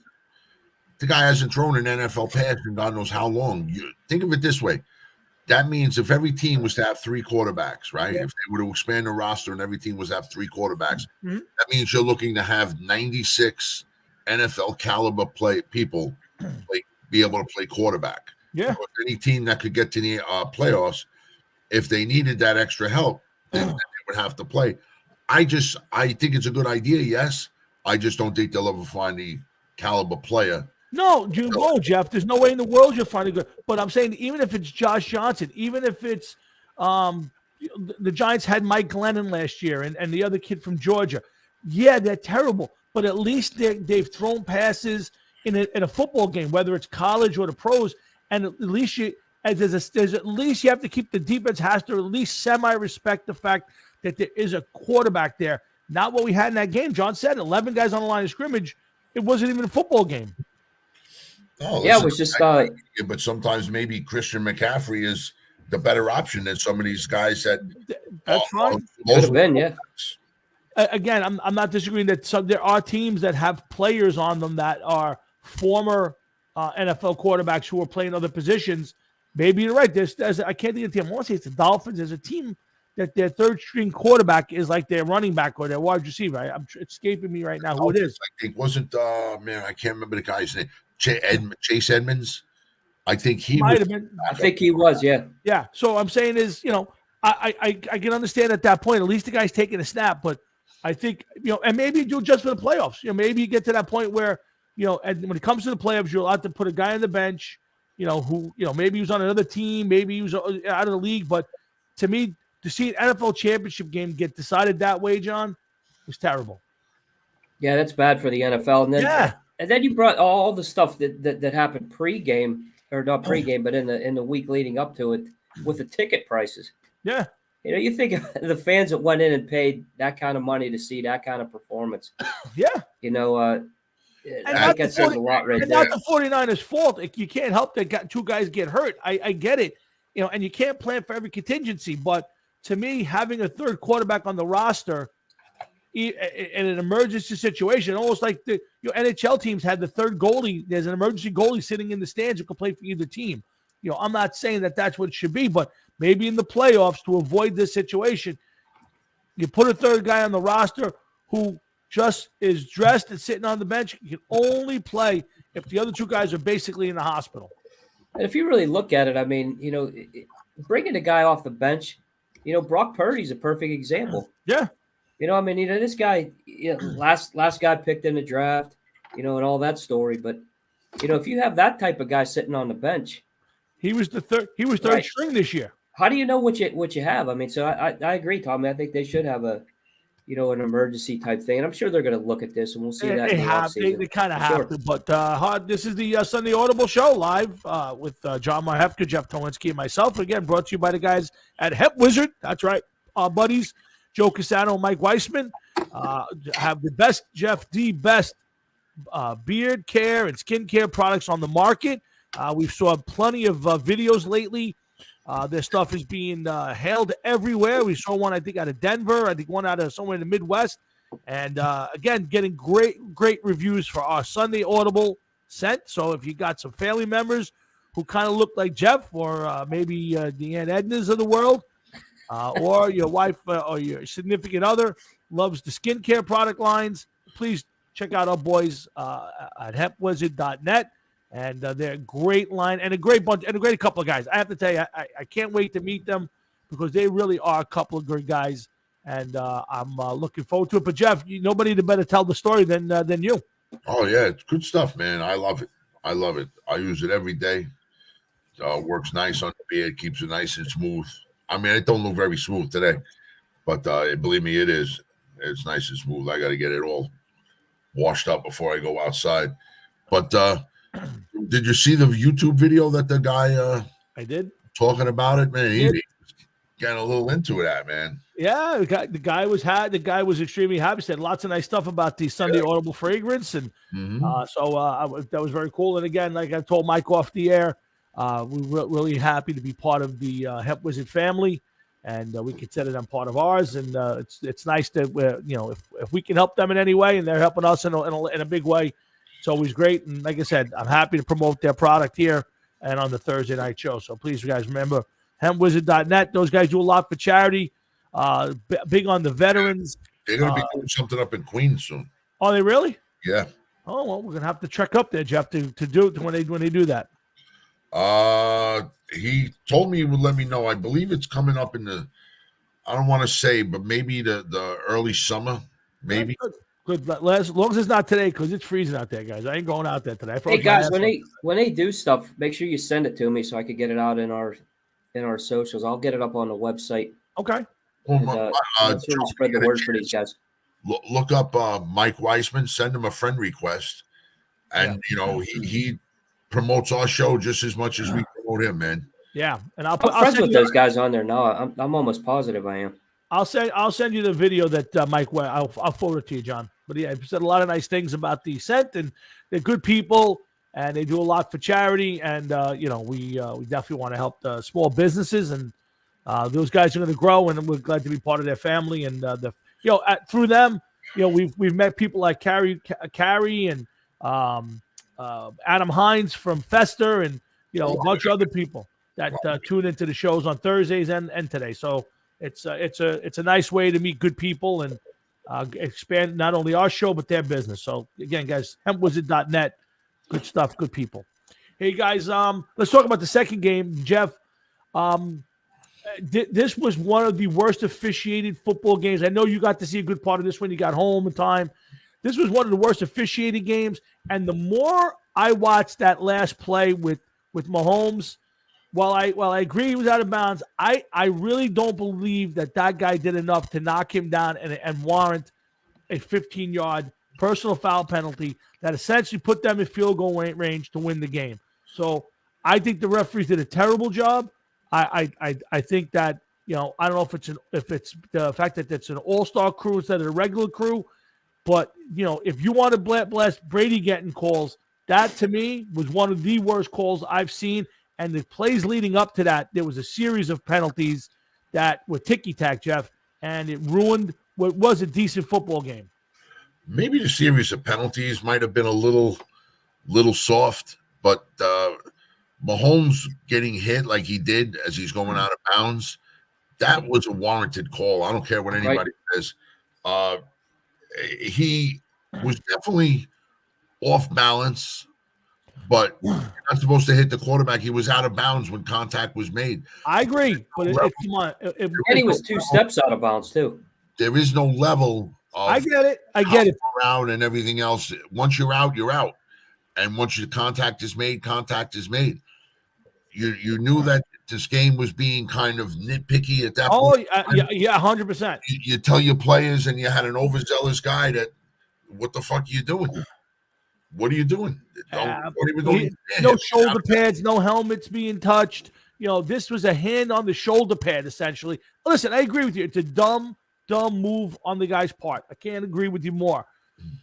The guy hasn't thrown an NFL pass in God knows how long. You think of it this way: that means if every team was to have 3 quarterbacks, right? If they were to expand the roster and every team was to have 3 quarterbacks, that means you're looking to have 96 NFL caliber people be able to play quarterback. Yeah. Because any team that could get to the playoffs, if they needed that extra help, then they would have to play. I think it's a good idea, yes. I just don't think they'll ever find the caliber player. No, you won't, Jeff. There's no way in the world you'll find a good. But I'm saying, even if it's Josh Johnson, even if it's the Giants had Mike Glennon last year and the other kid from Georgia. Yeah, they're terrible, but at least they've thrown passes in a football game, whether it's college or the pros, and at least there's at least you have to keep the defense has to at least semi-respect the fact that there is a quarterback there. Not what we had in that game. John said 11 guys on the line of scrimmage. It wasn't even a football game. Oh, yeah, it was just. But sometimes maybe Christian McCaffrey is the better option than some of these guys that. That's fine. Could have been, yeah. Again, I'm not disagreeing that there are teams that have players on them that are former NFL quarterbacks who are playing other positions. Maybe you're right. There's I can't think of the team. I want to say it's the Dolphins. There's a team that their third string quarterback is like their running back or their wide receiver. It's escaping me right now who it is. I think wasn't I can't remember the guy's name. Chase Edmonds. I think he might was. Have been. I think he was, yeah. Yeah. So I'm saying is, I can understand at that point. At least the guy's taking a snap, but I think and maybe you do just for the playoffs. Maybe you get to that point where and when it comes to the playoffs, you're allowed to put a guy on the bench. Who maybe he was on another team, maybe he was out of the league. But to me, to see an NFL championship game get decided that way, John, was terrible. Yeah, that's bad for the NFL. And then you brought all the stuff that happened pre-game, or not pre-game, but in the week leading up to it with the ticket prices. Yeah. You think of the fans that went in and paid that kind of money to see that kind of performance. Yeah. I think that says a lot right there. Not the 49ers' fault. You can't help that two guys get hurt. I get it. And you can't plan for every contingency. But to me, having a third quarterback on the roster in an emergency situation, almost like the NHL teams had the third goalie. There's an emergency goalie sitting in the stands who can play for either team. I'm not saying that that's what it should be, but maybe in the playoffs to avoid this situation, you put a third guy on the roster who just is dressed and sitting on the bench. You can only play if the other two guys are basically in the hospital. And if you really look at it, I mean, bringing a guy off the bench, Brock Purdy's a perfect example. Yeah. This guy, last guy picked in the draft, and all that story. But, if you have that type of guy sitting on the bench, he was third right. string this year. How do you know what you have? I mean, so I agree, Tommy. I think they should have an emergency type thing. And I'm sure they're going to look at this, and we'll see that. They kind of have to. But this is the Sunday Audible show live with John Marhefka, Jeff Tolinski, and myself. Again, brought to you by the guys at Hemp Wizard. That's right, our buddies Joe Casano and Mike Weissman have the best beard care and skincare products on the market. We've saw plenty of videos lately. Their stuff is being hailed everywhere. We saw one, I think, out of Denver. I think one out of somewhere in the Midwest. And, again, getting great reviews for our Sunday Audible scent. So if you got some family members who kind of look like Jeff or maybe the Aunt Ednas of the world or your wife or your significant other loves the skincare product lines, please check out our boys at hempwizard.net. And they're a great line and a great bunch and a great couple of guys. I have to tell you, I can't wait to meet them because they really are a couple of good guys. And I'm looking forward to it. But Jeff, nobody to better tell the story than you. Oh yeah, it's good stuff, man. I love it. I use it every day. Works nice on the beard, keeps it nice and smooth. I mean, it don't look very smooth today, but believe me, it is. It's nice and smooth. I got to get it all washed up before I go outside. But did you see the YouTube video that the guy I did talking about it, man? He got a little into that, man. Yeah, the guy was extremely happy. Said lots of nice stuff about the Sunday Audible fragrance, and that was very cool. And again, like I told Mike off the air, we're really happy to be part of the Hemp Wizard family, and we consider them part of ours. And it's nice that if we can help them in any way, and they're helping us in a big way, it's always great. And like I said, I'm happy to promote their product here and on the Thursday night show. So please, you guys, remember hempwizard.net. Those guys do a lot for charity. Big on the veterans. They're going to be doing something up in Queens soon. Are they really? Yeah. Oh well, we're gonna have to trek up there, Jeff, to do it when they do that. He told me he would let me know. I believe it's coming up in the, I don't want to say, but maybe the early summer, maybe. Good. But as long as it's not today, because it's freezing out there, guys. I ain't going out there today. Hey guys, when they do stuff, make sure you send it to me so I could get it out in our socials. I'll get it up on the website. Okay. And, spread the word for these guys. Look up Mike Weissman. Send him a friend request, and he promotes our show just as much as we promote him, man. Yeah, and I'm friends with those guys on there now. I'm almost positive I am. I'll send you the video that Mike. I'll forward it to you, John. But yeah, he said a lot of nice things about the Ascent, and they're good people, and they do a lot for charity. And we definitely want to help the small businesses, and those guys are going to grow, and we're glad to be part of their family. And through them, we've met people like Carrie and Adam Hines from Fester, and a bunch of other people that tune into the shows on Thursdays and today. So it's a nice way to meet good people and expand not only our show but their business. So again, guys, hempwizard.net, good stuff, good people. Hey guys, let's talk about the second game, Jeff. This was one of the worst officiated football games. I know you got to see a good part of this when you got home in time. This was one of the worst officiated games, and the more I watched that last play with Mahomes, while I agree he was out of bounds, I really don't believe that guy did enough to knock him down and warrant a 15-yard personal foul penalty that essentially put them in field goal range to win the game. So I think the referees did a terrible job. I think that I don't know if it's the fact that it's an all-star crew instead of a regular crew, but if you want to bless Brady getting calls, that to me was one of the worst calls I've seen. And the plays leading up to that, there was a series of penalties that were ticky-tack, Jeff, and it ruined what was a decent football game. Maybe the series of penalties might have been a little soft, but Mahomes getting hit like he did as he's going out of bounds, that was a warranted call. I don't care what anybody says. He was definitely off balance, but you're not supposed to hit the quarterback. He was out of bounds when contact was made. I agree, but come on. And he was 2 steps out of bounds, too. There is no level of I get it. Around and everything else. Once you're out, you're out. And once your contact is made, contact is made. You knew that this game was being kind of nitpicky at that point. Yeah, 100%. You tell your players, and you had an overzealous guy that, what the fuck are you doing? What are you doing? No shoulder pads, no helmets being touched. This was a hand on the shoulder pad, essentially. Listen, I agree with you. It's a dumb move on the guy's part. I can't agree with you more.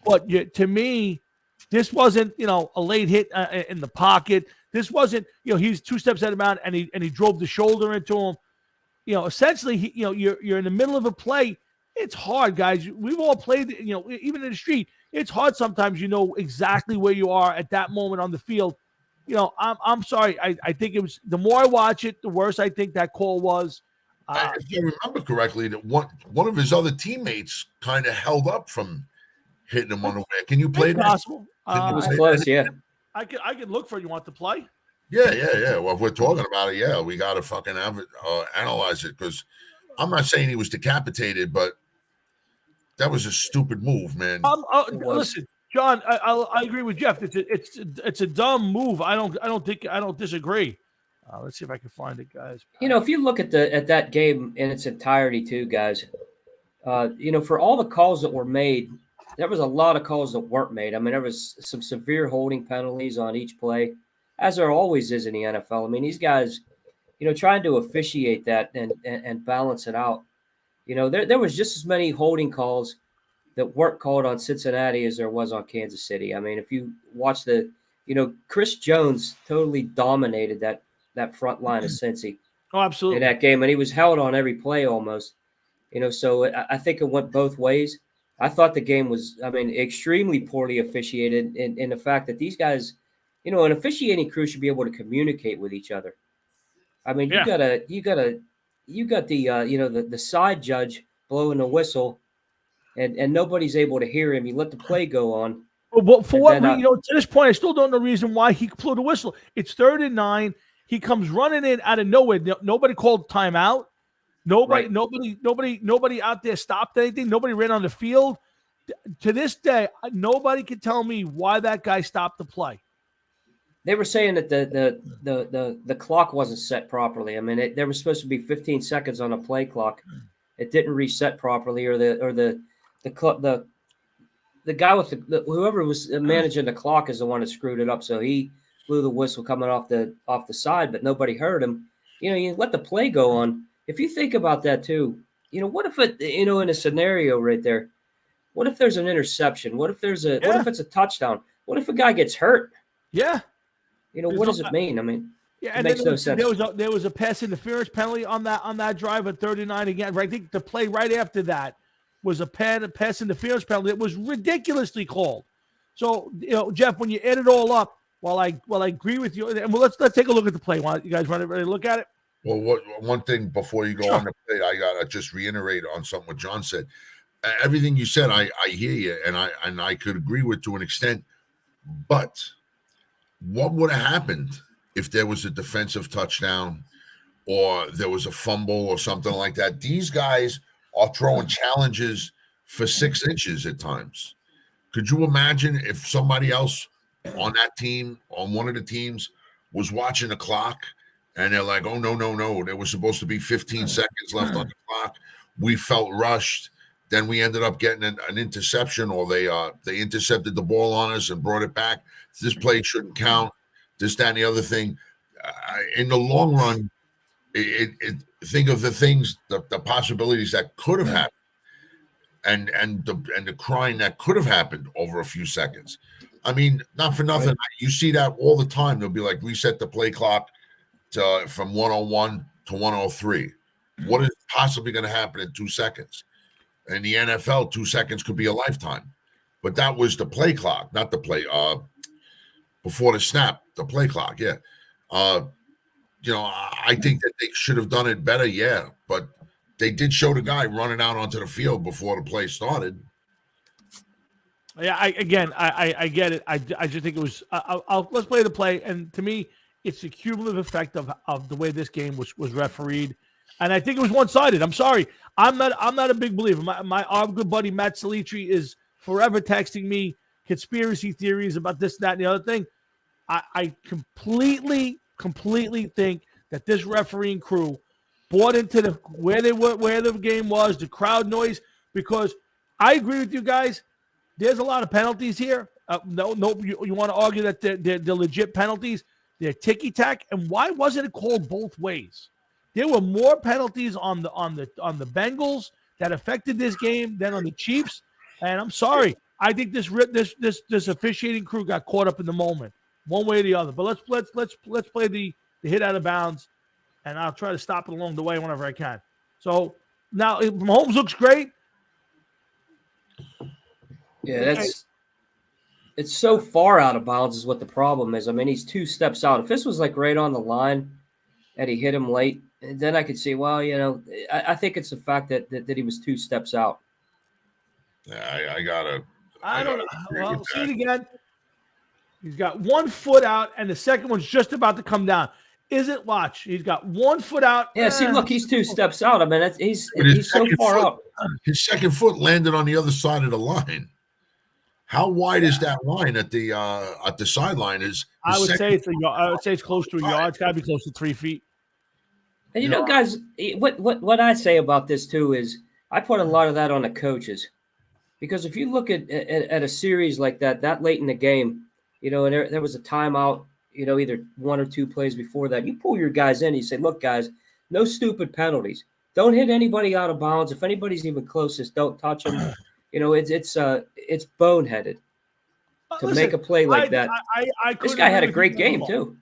But to me, this wasn't, a late hit in the pocket. This wasn't, he's 2 steps out of bounds and he drove the shoulder into him. Essentially, you're in the middle of a play. It's hard, guys. We've all played, even in the street. It's hard sometimes, exactly where you are at that moment on the field. I'm sorry. I think it was, the more I watch it, the worse I think that call was. If you remember correctly, that one of his other teammates kind of held up from hitting him on the way. Can you play that? Possible. It was close, yeah. I could look for it. You want to play? Yeah. Well, if we're talking about it, we got to fucking analyze it, because I'm not saying he was decapitated, but that was a stupid move, man. Listen, John, I agree with Jeff. It's a dumb move. I don't disagree. Let's see if I can find it, guys. If you look at that game in its entirety, too, guys. For all the calls that were made, there was a lot of calls that weren't made. I mean, there was some severe holding penalties on each play, as there always is in the NFL. I mean, these guys, trying to officiate that and balance it out. There was just as many holding calls that weren't called on Cincinnati as there was on Kansas City. I mean, if you watch Chris Jones totally dominated that front line of Cincy. Oh, absolutely. In that game, and he was held on every play almost. So I think it went both ways. I thought the game was, extremely poorly officiated in the fact that these guys, an officiating crew should be able to communicate with each other. I mean, Yeah. you got the side judge blowing the whistle, and nobody's able to hear him. You let the play go on. But for And what then, to this point, I still don't know the reason why he blew the whistle. It's 3rd and 9. He comes running in out of nowhere. Nobody called timeout. Right. Nobody out there stopped anything. Nobody ran on the field. To this day, nobody can tell me why that guy stopped the play. They were saying that the clock wasn't set properly. I mean, there was supposed to be 15 seconds on a play clock. It didn't reset properly, or the guy with whoever was managing the clock is the one that screwed it up. So he blew the whistle coming off the side, but nobody heard him. You let the play go on. If you think about that too, what if it, in a scenario right there, what if there's an interception? What if what if it's a touchdown? What if a guy gets hurt? Yeah. What does it mean? I mean, yeah, it makes no sense. There was a pass interference penalty on that drive at 39 again. I think the play right after that was a pass interference penalty. It was ridiculously called. So, Jeff, when you add it all up, while I agree with you, and let's take a look at the play. Why don't you guys want to look at it? Well, one thing before you go on the plate, I gotta just reiterate on something what John said. Everything you said, I hear you, and I could agree with to an extent. But what would have happened if there was a defensive touchdown or there was a fumble or something like that? These guys are throwing challenges for 6 inches at times. Could you imagine if somebody else on that team, on one of the teams, was watching the clock and they're like, oh, no, there was supposed to be 15 seconds left on the clock. We felt rushed. Then we ended up getting an interception, or they intercepted the ball on us and brought it back. This play shouldn't count. This, that, and the other thing. In the long run, think of the things, the possibilities that could have happened, and the crying that could have happened over a few seconds. I mean, not for nothing. Right. You see that all the time. They'll be like, reset the play clock from 101 to 103. What is possibly going to happen in 2 seconds? In the NFL, 2 seconds could be a lifetime. But that was the play clock, not the play. Before the snap, the play clock, yeah. I think that they should have done it better, yeah. But they did show the guy running out onto the field before the play started. Yeah, I get it. I just think it was. Let's play the play, and to me, it's the cumulative effect of the way this game was refereed, and I think it was one-sided. I'm sorry, I'm not a big believer. Our good buddy Matt Salitri is forever texting me conspiracy theories about this, that, and the other thing. I completely think that this refereeing crew bought into where the game was, the crowd noise, because I agree with you guys. There's a lot of penalties here. You want to argue that they're legit penalties. They're ticky-tack. And why wasn't it called both ways? There were more penalties on the Bengals that affected this game than on the Chiefs. And I'm sorry. I think this officiating crew got caught up in the moment, one way or the other. But let's play the hit out of bounds, and I'll try to stop it along the way whenever I can. So now Mahomes looks great. Yeah, it's so far out of bounds is what the problem is. I mean, he's 2 steps out. If this was like right on the line and he hit him late, then I could see, well, I think it's the fact that he was 2 steps out. Yeah, I don't know. Well, see it again. He's got 1 foot out, and the second one's just about to come down. Watch? He's got 1 foot out. Yeah, see, look, he's 2 steps out. I mean, he's so far out. His second foot landed on the other side of the line. How wide is that line at the sideline? I would say it's close to a yard. It's got to be close to 3 feet. And guys, what I say about this too is I put a lot of that on the coaches, because if you look at a series like that late in the game, and there was a timeout, either 1 or 2 plays before that, you pull your guys in. You say, look, guys, no stupid penalties. Don't hit anybody out of bounds. If anybody's even closest, don't touch them. It's boneheaded to make a play like that. This guy had a great game too.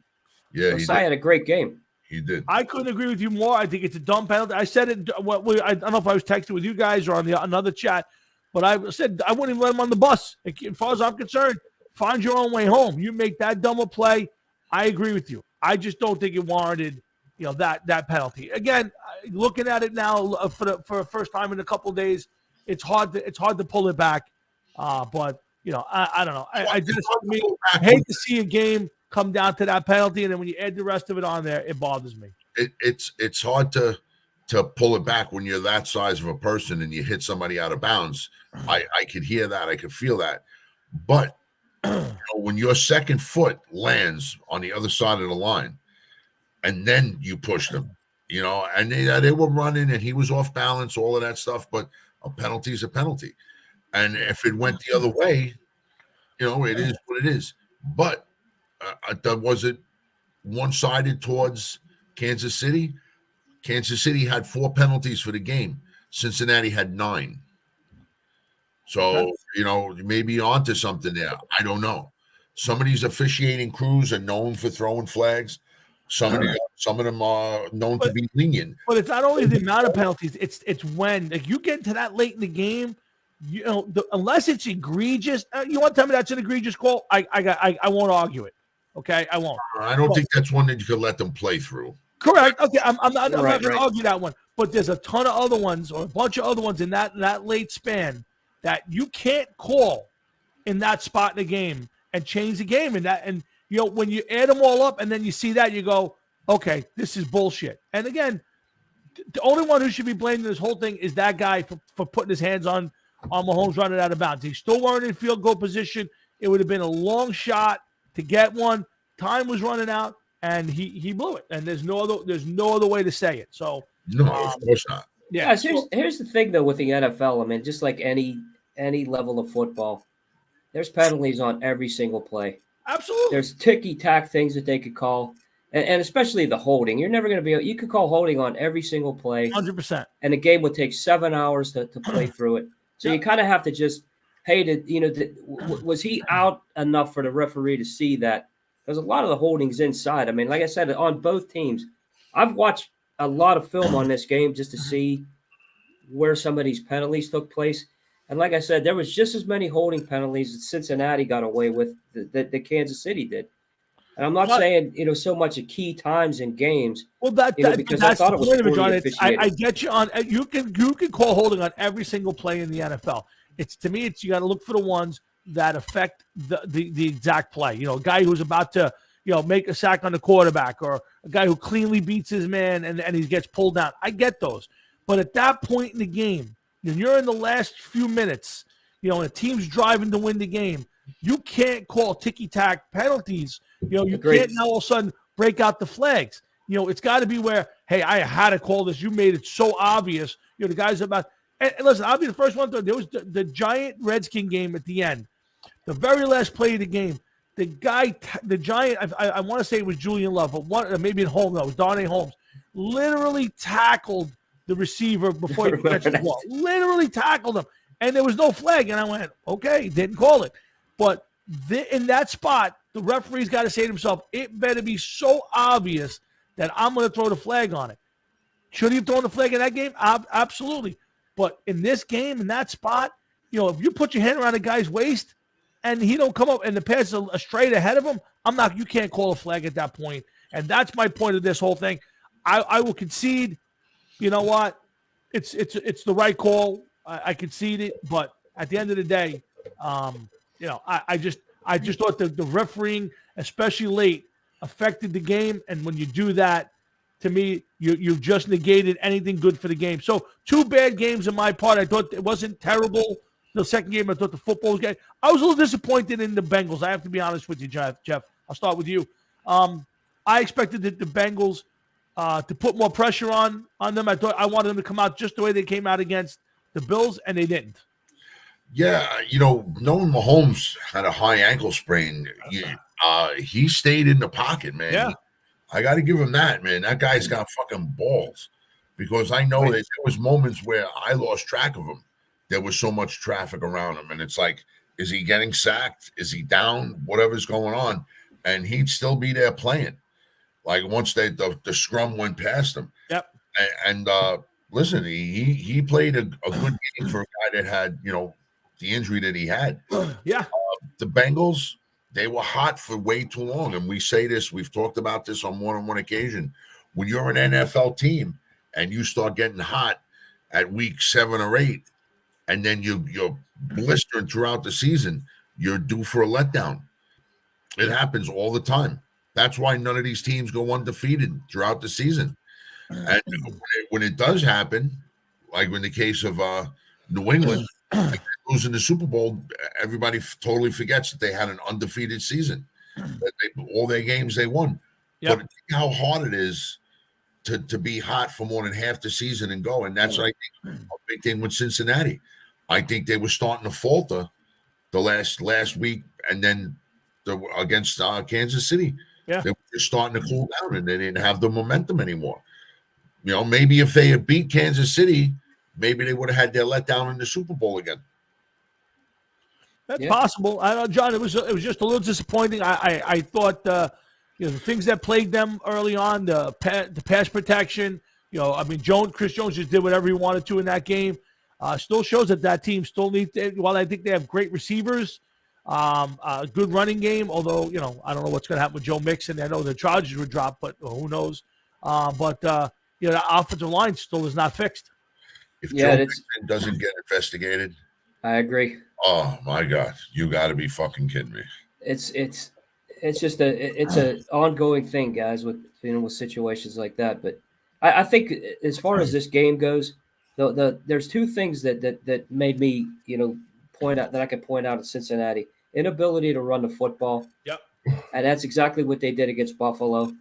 Yeah, Josiah had a great game. He did. I couldn't agree with you more. I think it's a dumb penalty. I said it. I don't know if I was texting with you guys or on another chat, but I said I wouldn't even let him on the bus. As far as I'm concerned, find your own way home. You make that dumb a play, I agree with you. I just don't think it warranted, that penalty. Again, looking at it now for the first time in a couple of days, it's hard to pull it back. But I don't know. I hate to see a game come down to that penalty, and then when you add the rest of it on there, it bothers me. It's hard to pull it back when you're that size of a person and you hit somebody out of bounds. I could hear that, I could feel that, but when your second foot lands on the other side of the line, and then you push them, and they were running, and he was off balance, all of that stuff. But a penalty is a penalty, and if it went the other way, it is what it is. But was it one-sided towards Kansas City? Kansas City had 4 penalties for the game. Cincinnati had 9. So, maybe onto something there. I don't know. Some of these officiating crews are known for throwing flags. Some of them are known to be lenient. But it's not only the amount of penalties; it's when you get to that late in the game. Unless it's egregious, you want to tell me that's an egregious call? I won't argue it. Okay, I won't. I don't think that's one that you could let them play through. Correct. Okay, I'm not going to argue that one. But there's a ton of other ones, or a bunch of other ones in that late span that you can't call in that spot in the game and change the game. And when you add them all up and then you see that, you go, okay, this is bullshit. And again, the only one who should be blamed in this whole thing is that guy for putting his hands on Mahomes running out of bounds. He still weren't in field goal position. It would have been a long shot to get one. Time was running out, and he blew it. And there's no other way to say it. So no, of course not. Yeah. Here's the thing though with the NFL. I mean, just like any level of football, there's penalties on every single play. Absolutely. There's ticky-tack things that they could call, and especially the holding. You're never going to be able – you could call holding on every single play. 100%. And the game would take 7 hours to play through it. So you kind of have to just pay was he out enough for the referee to see that? Because a lot of the holding's inside. I mean, like I said, on both teams, I've watched a lot of film on this game just to see where some of these penalties took place. And like I said, there was just as many holding penalties that Cincinnati got away with that Kansas City did. And I'm not saying, so much at key times in games. Well, because I thought it was poorly officiated. I get you on. You can call holding on every single play in the NFL. To me, you got to look for the ones that affect the exact play. A guy who's about to make a sack on the quarterback, or a guy who cleanly beats his man and he gets pulled down. I get those, but at that point in the game, when you're in the last few minutes, and a team's driving to win the game, you can't call ticky-tack penalties. You can't now all of a sudden break out the flags. It's got to be where, hey, I had to call this. You made it so obvious. The guys about – and listen, I'll be the first one to – there was the Giant Redskin game at the end. The very last play of the game, the Giant – I want to say it was Julian Love, but maybe at home, it was Darnay Holmes, literally tackled the receiver before he catches the ball. Literally tackled him. And there was no flag. And I went, okay, didn't call it. But in that spot, the referee's got to say to himself, it better be so obvious that I'm going to throw the flag on it. Should he have thrown the flag in that game? Absolutely. But in this game, in that spot, if you put your hand around a guy's waist and he don't come up and the pass is straight ahead of him, you can't call a flag at that point. And that's my point of this whole thing. I will concede. You know what? It's the right call. I concede it, but at the end of the day, I just thought the refereeing, especially late, affected the game. And when you do that, to me, you've just negated anything good for the game. So 2 bad games on my part. I thought it wasn't terrible. The second game, I thought the football was good. I was a little disappointed in the Bengals. I have to be honest with you, Jeff. I'll start with you. I expected the Bengals to put more pressure on them. I wanted them to come out just the way they came out against the Bills, and they didn't. Yeah, knowing Mahomes had a high ankle sprain, he stayed in the pocket, man. Yeah. I got to give him that, man. That guy's got fucking balls, because I know that there was moments where I lost track of him. There was so much traffic around him, and it's like, is he getting sacked? Is he down? Whatever's going on, and he'd still be there playing. Like once the scrum went past him. Yep. And listen, he played a good game for a guy that had the injury that he had. Yeah. The Bengals, they were hot for way too long, and we say this. We've talked about this on more than one occasion. When you're an NFL team and you start getting hot at week 7 or 8, and then you're blistering throughout the season, you're due for a letdown. It happens all the time. That's why none of these teams go undefeated throughout the season. And when it does happen, like in the case of New England, losing the Super Bowl, everybody totally forgets that they had an undefeated season. That all their games they won. Yep. But think how hard it is to be hot for more than half the season and go. And that's, I think, a big thing with Cincinnati. I think they were starting to falter the last week, and then against Kansas City. Yeah. They were just starting to cool down, and they didn't have the momentum anymore. You know, maybe if they had beat Kansas City, maybe they would have had their letdown in the Super Bowl again. That's possible. I know, John. It was just a little disappointing. I thought the things that plagued them early on, the pass protection. I mean, Chris Jones just did whatever he wanted to in that game. Still shows that team still needs. While I think they have great receivers, a good running game. Although I don't know what's going to happen with Joe Mixon. I know the Chargers would drop, but who knows? The offensive line still is not fixed. If Joe Mixon doesn't get investigated, I agree. Oh my God, you got to be fucking kidding me! It's just it's an ongoing thing, guys, with situations like that. But I think as far as this game goes, there's two things that made me point out that I could point out at Cincinnati: inability to run the football. Yep. And that's exactly what they did against Buffalo.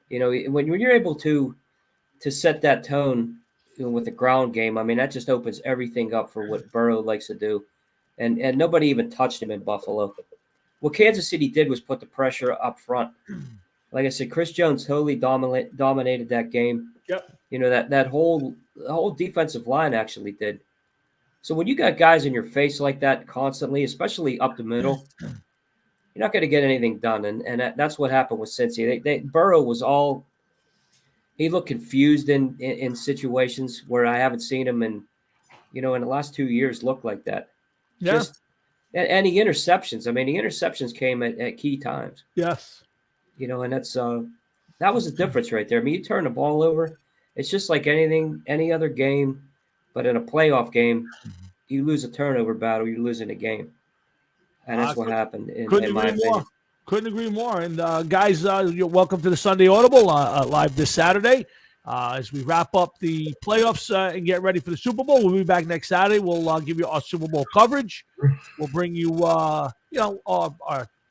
When you're able to set that tone with the ground game, I mean, that just opens everything up for what Burrow likes to do. And nobody even touched him in Buffalo. What Kansas City did was put the pressure up front. Like I said, Chris Jones totally dominated that game. Yep. That whole defensive line actually did. So when you got guys in your face like that constantly, especially up the middle, you're not going to get anything done. And that's what happened with Cincy. Burrow was he looked confused in situations where I haven't seen him in the last 2 years look like that. Yeah. And the interceptions. I mean, the interceptions came at key times. Yes. And that's that was the difference right there. I mean, you turn the ball over, it's just like any other game, but in a playoff game, you lose a turnover battle, you're losing a game. And that's what happened in my opinion. Couldn't agree more. And guys, you're welcome to the Sunday Audible live this Saturday. As we wrap up the playoffs and get ready for the Super Bowl, we'll be back next Saturday. We'll give you our Super Bowl coverage. We'll bring you, our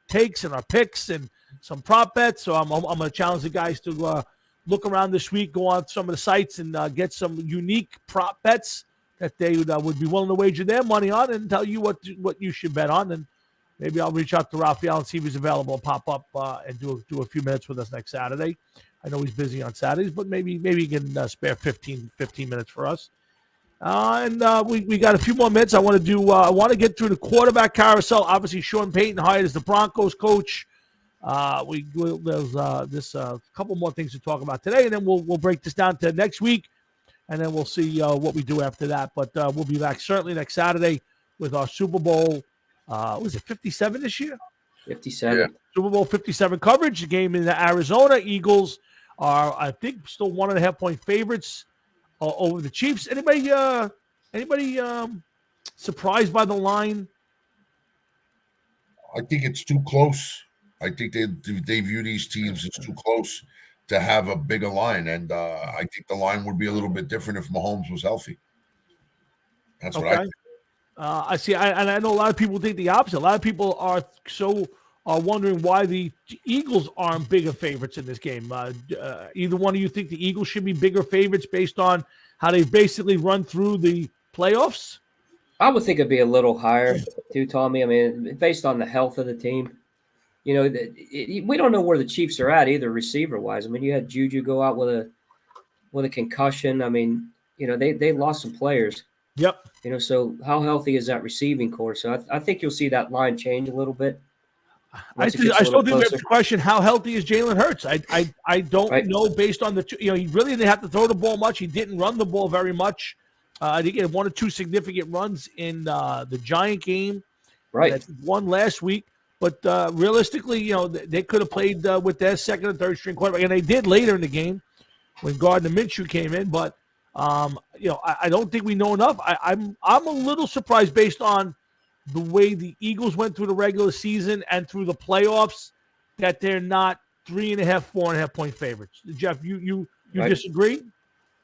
takes and our picks and some prop bets. So I'm going to challenge the guys to look around this week, go on some of the sites and get some unique prop bets that they would be willing to wager their money on and tell you what you should bet on. And maybe I'll reach out to Raphael and see if he's available and pop up and do a few minutes with us next Saturday. I know he's busy on Saturdays, but maybe he can spare 15 minutes for us. And we got a few more minutes. I want to get through the quarterback carousel. Obviously, Sean Payton hired as the Broncos coach. There's a couple more things to talk about today, and then we'll break this down to next week, and then we'll see what we do after that. But we'll be back certainly next Saturday with our Super Bowl. Was it 57 this year? 57. Yeah. Super Bowl 57 coverage. The game in Arizona. Eagles are, I think, still 1.5-point favorites over the Chiefs. Anybody surprised by the line? I think it's too close. I think they view these teams as too close to have a bigger line, and I think the line would be a little bit different if Mahomes was healthy. That's what I think. I see. I know a lot of people think the opposite. A lot of people are wondering why the Eagles aren't bigger favorites in this game. Either one of you think the Eagles should be bigger favorites based on how they've basically run through the playoffs? I would think it'd be a little higher too, Tommy. I mean, based on the health of the team. We don't know where the Chiefs are at either, receiver-wise. I mean, you had Juju go out with a concussion. I mean, they lost some players. Yep. So how healthy is that receiving core? So I think you'll see that line change a little bit. I still think we have to question how healthy is Jalen Hurts. I don't know based on he really didn't have to throw the ball much. He didn't run the ball very much. I think he had 1 or 2 significant runs in the Giant game. Right. One last week. But realistically, they could have played with their second or third string quarterback, and they did later in the game. when Gardner Minshew came in. But I don't think we know enough. I'm a little surprised based on the way the Eagles went through the regular season and through the playoffs that they're not 3.5, 4.5 point favorites. Jeff, you Right. disagree?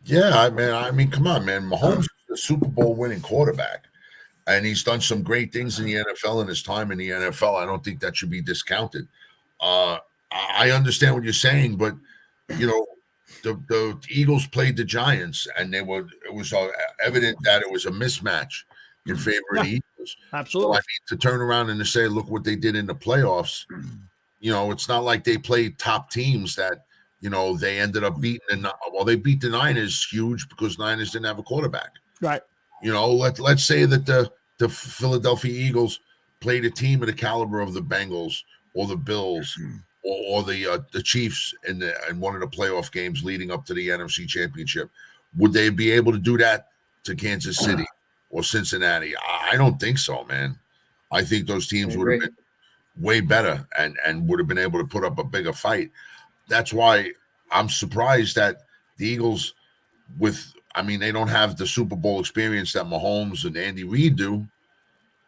Yeah, I mean, come on, man. Mahomes is the Super Bowl winning quarterback, and he's done some great things in the NFL in his time in the NFL. I don't think that should be discounted. I understand what you're saying, but you know, the Eagles played the Giants, and it was evident that it was a mismatch in favor of the Eagles. Absolutely. So I mean, to turn around and to say, look what they did in the playoffs. It's not like they played top teams that they ended up beating. They beat the Niners huge because Niners didn't have a quarterback. Right. Let's say that the Philadelphia Eagles played a team of the caliber of the Bengals or the Bills or the Chiefs in one of the playoff games leading up to the NFC Championship. Would they be able to do that to Kansas City or Cincinnati? I don't think so, man. I think those teams would have been way better and would have been able to put up a bigger fight. That's why I'm surprised that the Eagles, they don't have the Super Bowl experience that Mahomes and Andy Reid do,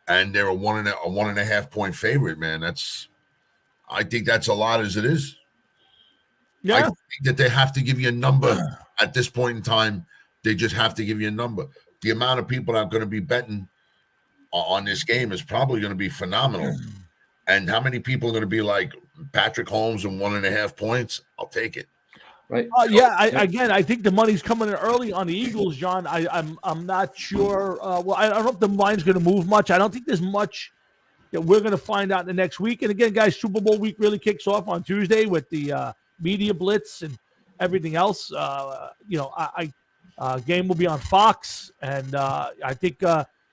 and they're a 1.5 point favorite, man. I think that's a lot as it is. Yeah. I think that they have to give you a number at this point in time. They just have to give you a number. The amount of people that are going to be betting on this game is probably going to be phenomenal. And how many people are going to be like Patrick Holmes and 1.5 points? I'll take it. Right. I think the money's coming in early on the Eagles, John. I'm not sure. I don't know if the line's going to move much. I don't think there's much that we're going to find out in the next week. And again, guys, Super Bowl week really kicks off on Tuesday with the media blitz and everything else. Game will be on Fox, and I think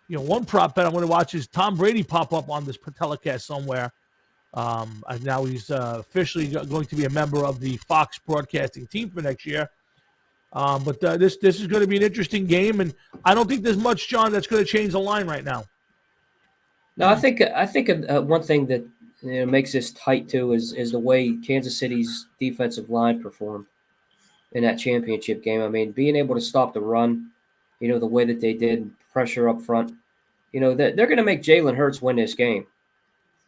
one prop bet I'm going to watch is Tom Brady pop up on this telecast somewhere. And now he's officially going to be a member of the Fox broadcasting team for next year. But this is going to be an interesting game, and I don't think there's much, John, that's going to change the line right now. No, I think one thing that makes this tight too is the way Kansas City's defensive line performed in that championship game. I mean, being able to stop the run, the way that they did, pressure up front, they're going to make Jalen Hurts win this game.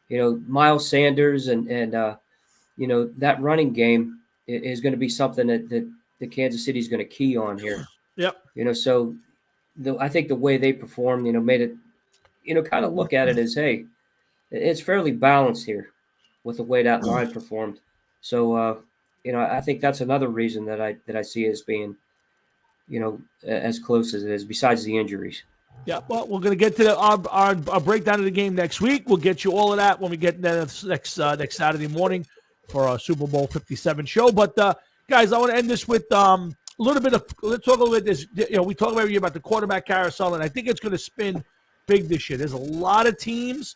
Miles Sanders and that running game is going to be something that the Kansas City is going to key on here. Yep. So I think the way they performed, made it, kind of look at it as, hey, it's fairly balanced here with the way that line performed. So, I think that's another reason that I see as being, as close as it is, besides the injuries. Yeah, well, we're going to get to our breakdown of the game next week. We'll get you all of that when we get next Saturday morning for our Super Bowl 57 show. But, guys, I want to end this with a little bit of – let's talk a little bit this. We talk every year about the quarterback carousel, and I think it's going to spin big this year. There's a lot of teams.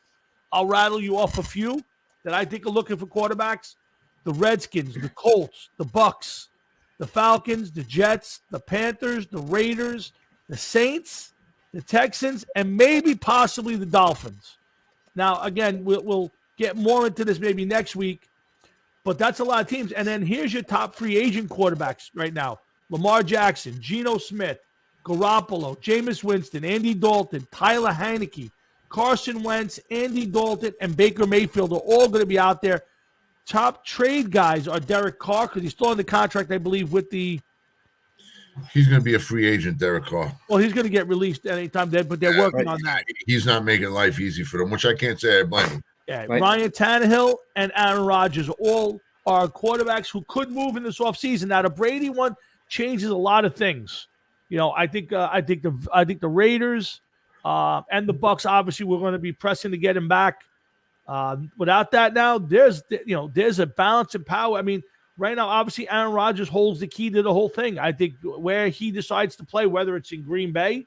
I'll rattle you off a few that I think are looking for quarterbacks. The Redskins, the Colts, the Bucks, the Falcons, the Jets, the Panthers, the Raiders, the Saints, the Texans, and maybe possibly the Dolphins. Now, again, we'll get more into this maybe next week, but that's a lot of teams. And then here's your top free agent quarterbacks right now. Lamar Jackson, Geno Smith, Garoppolo, Jameis Winston, Andy Dalton, Tyler Heineke, Carson Wentz, Andy Dalton, and Baker Mayfield are all going to be out there. Top trade guys are Derek Carr, because he's still in the contract, I believe, with the – He's going to be a free agent, Derek Carr. Well, he's going to get released anytime, but they're working on that. He's not making life easy for them, which I can't say I blame him. Yeah, Right. Ryan Tannehill and Aaron Rodgers all are quarterbacks who could move in this offseason. Now, the Brady one changes a lot of things. I think the Raiders and the Bucks, obviously, we're going to be pressing to get him back. Without that, now there's a balance in power. I mean, right now, obviously, Aaron Rodgers holds the key to the whole thing. I think where he decides to play, whether it's in Green Bay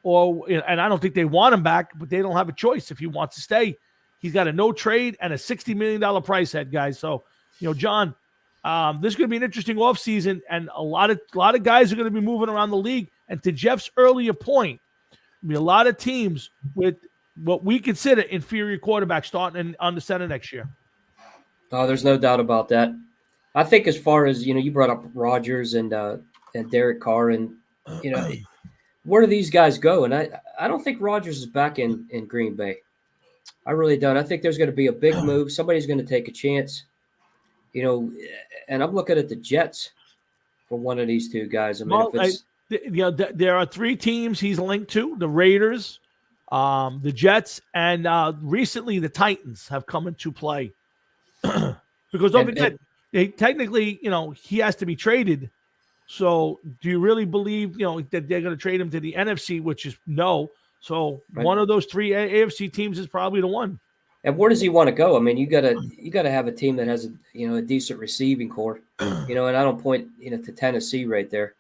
and I don't think they want him back, but they don't have a choice if he wants to stay. He's got a no trade and a $60 million price tag, guys. So, John, this is going to be an interesting offseason, and a lot of guys are going to be moving around the league. And to Jeff's earlier point, there'll be a lot of teams with what we consider inferior quarterbacks starting on the center next year. Oh, there's no doubt about that. I think as far as you brought up Rodgers and Derek Carr, and where do these guys go? And I don't think Rodgers is back in Green Bay. I really don't. I think there's going to be a big move. Somebody's going to take a chance, and I'm looking at the Jets for one of these two guys. I mean, Well, if it's there are 3 teams he's linked to: the Raiders, the Jets, and recently the Titans have come into play. Because don't forget, they technically, he has to be traded. So, do you really believe, that they're going to trade him to the NFC, which is no? So, Right. one of those 3 AFC teams is probably the one. And where does he want to go? I mean, you gotta have a team that has a decent receiving core, and I don't point to Tennessee right there.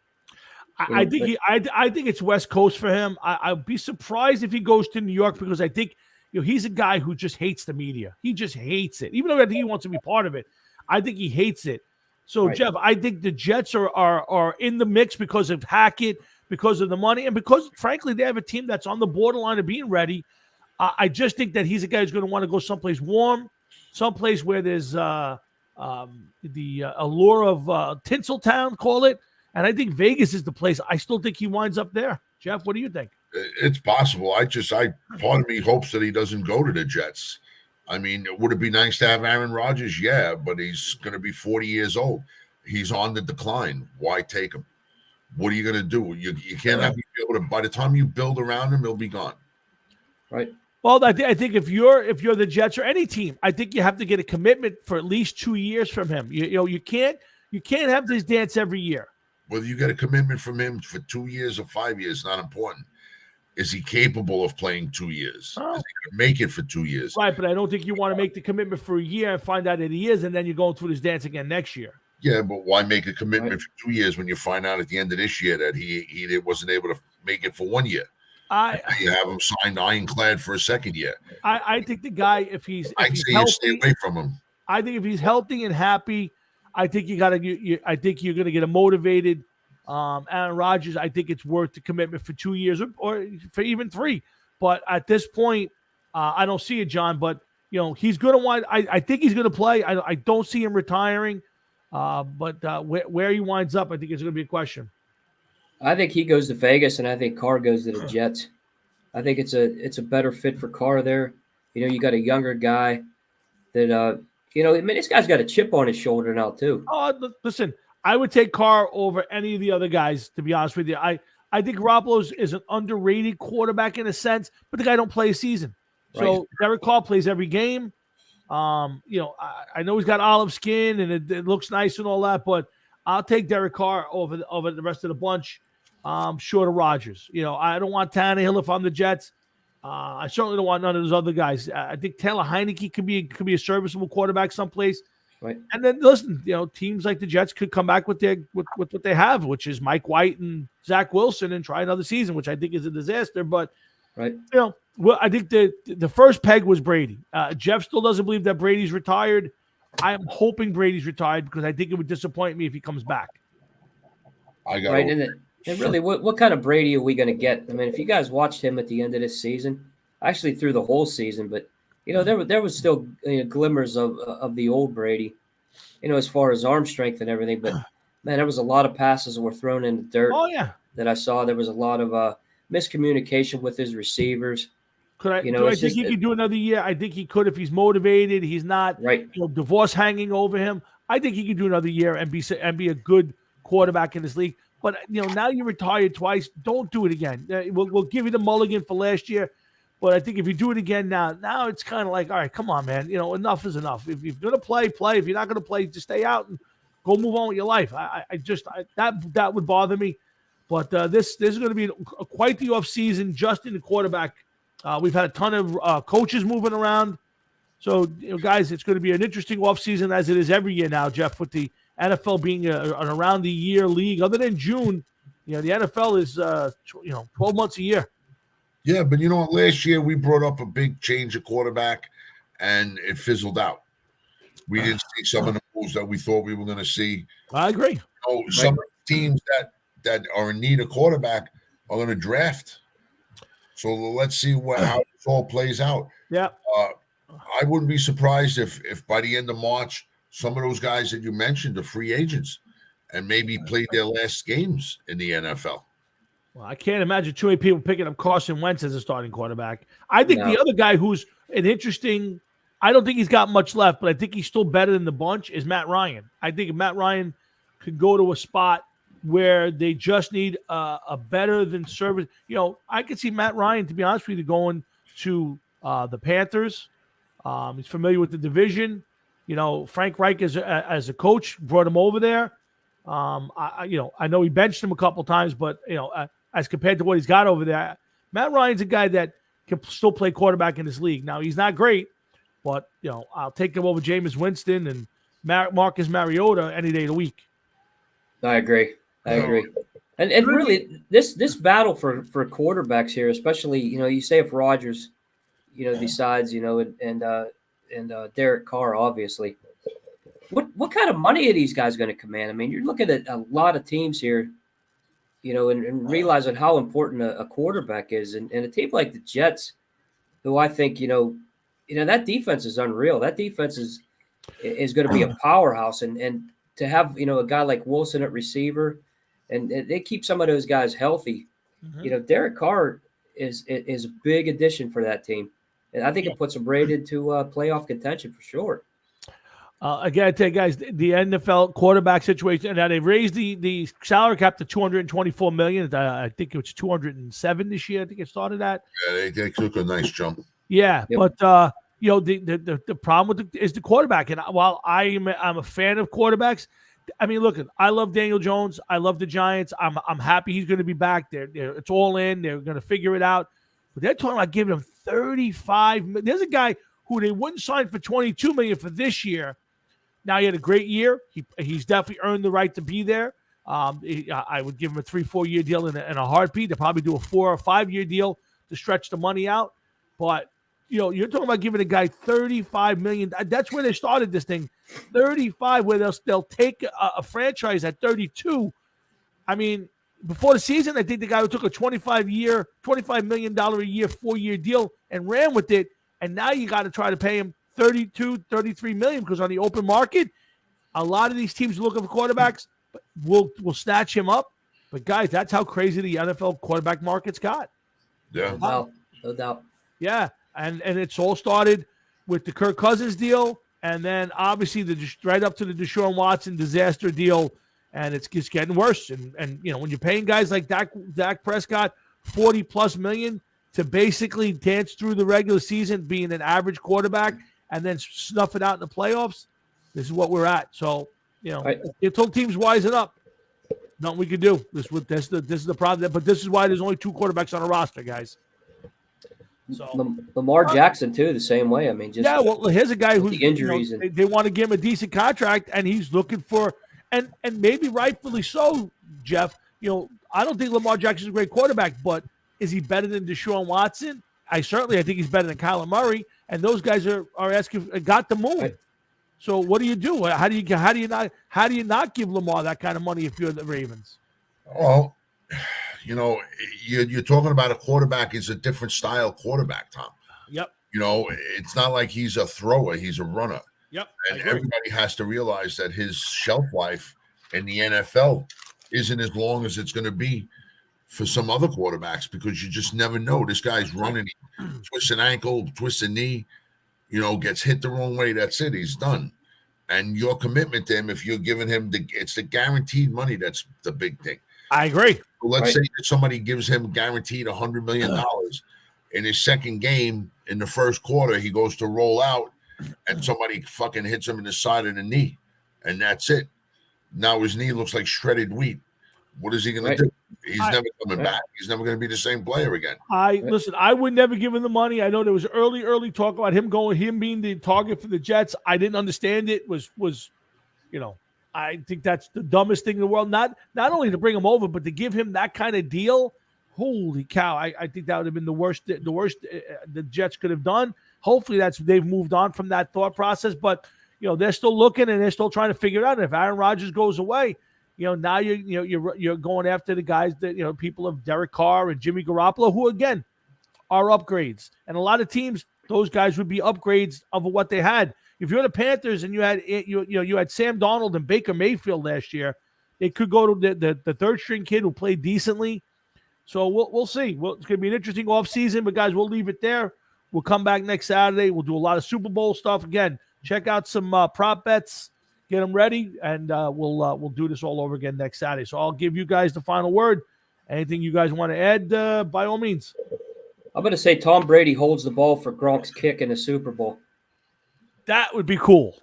I think I think it's West Coast for him. I'd be surprised if he goes to New York, because I think he's a guy who just hates the media. He just hates it, even though I think he wants to be part of it. I think he hates it. So, Right. Jeff, I think the Jets are in the mix because of Hackett, because of the money, and because, frankly, they have a team that's on the borderline of being ready. I just think that he's a guy who's going to want to go someplace warm, someplace where there's the allure of Tinseltown, call it. And I think Vegas is the place. I still think he winds up there. Jeff, what do you think? It's possible. Part of me hopes that he doesn't go to the Jets. I mean, would it be nice to have Aaron Rodgers? Yeah, but he's going to be 40 years old. He's on the decline. Why take him? What are you going to do? You can't have him be able to. By the time you build around him, he'll be gone. Right. Well, I think if you're the Jets or any team, I think you have to get a commitment for at least 2 years from him. You can't have this dance every year. Whether you get a commitment from him for 2 years or 5 years, not important. Is he capable of playing 2 years? Oh. Is he going to make it for 2 years? Right, but I don't think you want to make the commitment for a year and find out that he is, and then you're going through this dance again next year. Yeah, but why make a commitment for 2 years when you find out at the end of this year that he wasn't able to make it for 1 year? You have him signed ironclad for a second year. I think the guy, if he's say healthy, you stay away from him. I think if he's healthy and happy, I think I think you're going to get a motivated Aaron Rodgers. I think it's worth the commitment for 2 years or for even 3. But at this point, I don't see it, John. But he's going to wind. I think he's going to play. I don't see him retiring. But where he winds up, I think it's going to be a question. I think he goes to Vegas, and I think Carr goes to the Jets. I think it's a better fit for Carr there. You got a younger guy that I mean, this guy's got a chip on his shoulder now too. Oh, listen, I would take Carr over any of the other guys, to be honest with you. I think Garoppolo is an underrated quarterback in a sense, but the guy don't play a season. So Right. Derek Carr plays every game. I know he's got olive skin and it looks nice and all that, but I'll take Derek Carr over the rest of the bunch. Short of Rodgers. I don't want Tannehill if I'm the Jets. I certainly don't want none of those other guys. I think Taylor Heineke could be a serviceable quarterback someplace. Right. And then listen, teams like the Jets could come back with what they have, which is Mike White and Zach Wilson, and try another season, which I think is a disaster. But Right. Well, I think the first peg was Brady. Jeff still doesn't believe that Brady's retired. I am hoping Brady's retired because I think it would disappoint me if he comes back. Right. And really, what kind of Brady are we going to get? I mean, if you guys watched him at the end of this season, actually through the whole season, but there was still glimmers of the old Brady, as far as arm strength and everything. But man, there was a lot of passes that were thrown in the dirt. Oh yeah, that I saw. There was a lot of miscommunication with his receivers. Do I think he could do another year? I think he could if he's motivated. He's not divorce hanging over him. I think he could do another year and be a good quarterback in this league. But now you're retired twice. Don't do it again. We'll give you the mulligan for last year, but I think if you do it again now it's kind of like, all right, come on, man. Enough is enough. If you're gonna play. If you're not gonna play, just stay out and go move on with your life. That would bother me. But this is going to be quite the off season just in the quarterback. We've had a ton of coaches moving around. So, guys, it's going to be an interesting offseason as it is every year now, Jeff, with the NFL being an around-the-year league. Other than June, the NFL is, 12 months a year. Yeah, but last year we brought up a big change of quarterback, and it fizzled out. We didn't see some of the moves that we thought we were going to see. I agree. Some teams that are in need of quarterback are going to draft. So let's see how this all plays out. Yeah. I wouldn't be surprised if by the end of March some of those guys that you mentioned are free agents and maybe played their last games in the NFL. Well, I can't imagine too many people picking up Carson Wentz as a starting quarterback. I think No. the other guy who's an interesting, I don't think he's got much left, but I think he's still better than the bunch, is Matt Ryan. I think if Matt Ryan could go to a spot where they just need a better than service, I could see Matt Ryan, to be honest with you, going to the Panthers. He's familiar with the division. Frank Reich as a coach brought him over there. I know he benched him a couple times, but as compared to what he's got over there, Matt Ryan's a guy that can still play quarterback in this league. Now he's not great, but I'll take him over Jameis Winston and Marcus Mariota any day of the week. I agree. And really, this battle for quarterbacks here, especially you say if Rodgers, decides and Derek Carr, obviously. What kind of money are these guys going to command? I mean, you're looking at a lot of teams here, and realizing how important a quarterback is. And a team like the Jets, who I think, that defense is unreal. That defense is going to be a powerhouse. And to have, a guy like Wilson at receiver, and they keep some of those guys healthy. Mm-hmm. Derek Carr is a big addition for that team. And I think it puts them right into playoff contention for sure. Again, I tell you guys, the NFL quarterback situation. Now they've raised the salary cap to $224 million. I think it was $207 this year. I think it started at. Yeah, they took a nice jump. Yeah, Yep. but the problem is the quarterback. And while I'm a fan of quarterbacks, I mean, look, I love Daniel Jones. I love the Giants. I'm happy he's going to be back there. It's all in. They're going to figure it out. But they're talking about giving him $35 million. There's a guy who they wouldn't sign for $22 million for this year. Now he had a great year. He's definitely earned the right to be there. I would give him a 3-4 year deal in a heartbeat. They'll probably do a 4 or 5 year deal to stretch the money out. But you're talking about giving a guy $35 million. That's where they started this thing, 35, where they'll take a franchise at 32. I mean, before the season, I think the guy who took a $25 million a year, 4 year deal and ran with it. And now you got to try to pay him $33 million because on the open market, a lot of these teams are looking for quarterbacks, but will snatch him up. But guys, that's how crazy the NFL quarterback market's got. Yeah. No doubt. Yeah, and it's all started with the Kirk Cousins deal, and then obviously right up to the Deshaun Watson disaster deal, and it's just getting worse. And when you're paying guys like Dak Prescott $40+ million to basically dance through the regular season, being an average quarterback, and then snuff it out in the playoffs, this is what we're at. So, until teams wisen up, nothing we can do. This is the problem. But this is why there's only 2 quarterbacks on a roster, guys. So Lamar Jackson too, the same way. I mean, here's a guy who's the injuries. They want to give him a decent contract, and he's looking for, and maybe rightfully so, Jeff. I don't think Lamar Jackson's a great quarterback, but is he better than Deshaun Watson? I think he's better than Kyler Murray, and those guys are asking, got the moon. Right. So what do you do? How do you not give Lamar that kind of money if you're the Ravens? Well, you're talking about a quarterback is a different style quarterback, Tom. Yep. It's not like he's a thrower; he's a runner. Yep. And everybody has to realize that his shelf life in the NFL isn't as long as it's going to be for some other quarterbacks, because you just never know. This guy's running, he twists an ankle, twists a knee, gets hit the wrong way. That's it. He's done. And your commitment to him, if you're giving him it's the guaranteed money, that's the big thing. I agree. So let's say that somebody gives him guaranteed $100 million in his second game. In the first quarter, he goes to roll out, and somebody fucking hits him in the side of the knee, and that's it. Now his knee looks like shredded wheat. What is he going to do? He's never coming back. He's never going to be the same player again. Listen, I would never give him the money. I know there was early talk about him being the target for the Jets. I didn't understand it. I think that's the dumbest thing in the world. Not only to bring him over, but to give him that kind of deal. Holy cow! I think that would have been the worst the Jets could have done. Hopefully, they've moved on from that thought process. But they're still looking and they're still trying to figure it out. And if Aaron Rodgers goes away, now you're going after the guys that people of Derek Carr and Jimmy Garoppolo, who again are upgrades. And a lot of teams, those guys would be upgrades of what they had. if you're the Panthers and you had Sam Darnold and Baker Mayfield last year, they could go to the third string kid who played decently. So we'll see. Well, it's going to be an interesting offseason, but guys, we'll leave it there. We'll come back next Saturday. We'll do a lot of Super Bowl stuff again. Check out some prop bets, get them ready, and we'll do this all over again next Saturday. So I'll give you guys the final word. Anything you guys want to add, by all means. I'm going to say Tom Brady holds the ball for Gronk's kick in the Super Bowl. That would be cool.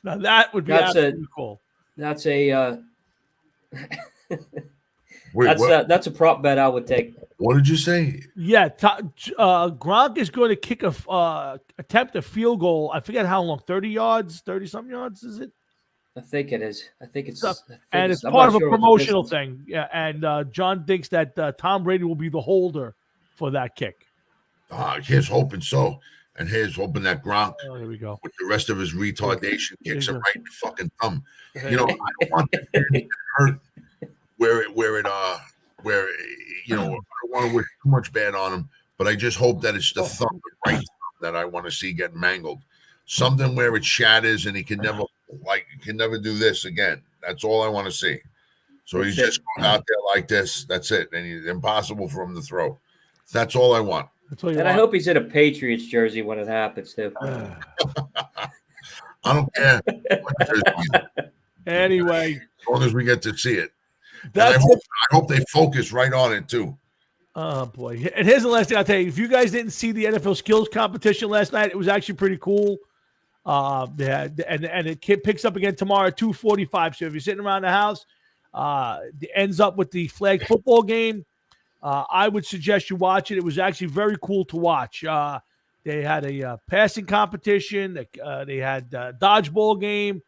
Now that would be absolutely cool. That's a Wait, that's a prop bet I would take. What did you say? Yeah, Gronk is going to kick attempt a field goal. I forget how long, 30 something yards, is it? I think it is. It's part of a promotional thing. Yeah, and John thinks that Tom Brady will be the holder for that kick. Here's hoping so. And here's hoping that Gronk, here we go, with the rest of his retardation, kicks him right in the fucking thumb. I don't want that to get hurt where I don't want to wish too much bad on him, but I just hope that it's the thumb, the right thumb, that I want to see get mangled. Something where it shatters and he can never do this again. That's all I want to see. So he's just going out there like this. That's it. And it's impossible for him to throw. That's all I want. And I hope he's in a Patriots jersey when it happens, too. I don't care. Anyway. As long as we get to see it. I hope they focus right on it, too. Oh, boy. And here's the last thing I'll tell you. If you guys didn't see the NFL skills competition last night, it was actually pretty cool. And it picks up again tomorrow at 2:45. So if you're sitting around the house, it ends up with the flag football game. I would suggest you watch it. It was actually very cool to watch. They had a passing competition. They had a dodgeball game.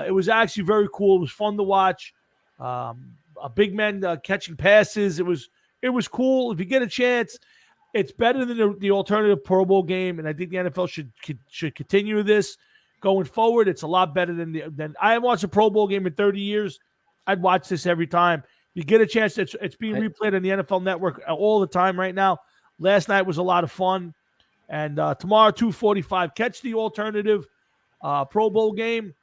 It was actually very cool. It was fun to watch. A big man catching passes. It was cool. If you get a chance, it's better than the alternative Pro Bowl game, and I think the NFL should continue this going forward. It's a lot better than I haven't watched a Pro Bowl game in 30 years. I'd watch this every time. You get a chance. It's being replayed on the NFL Network all the time right now. Last night was a lot of fun, and tomorrow 2:45. Catch the alternative Pro Bowl game.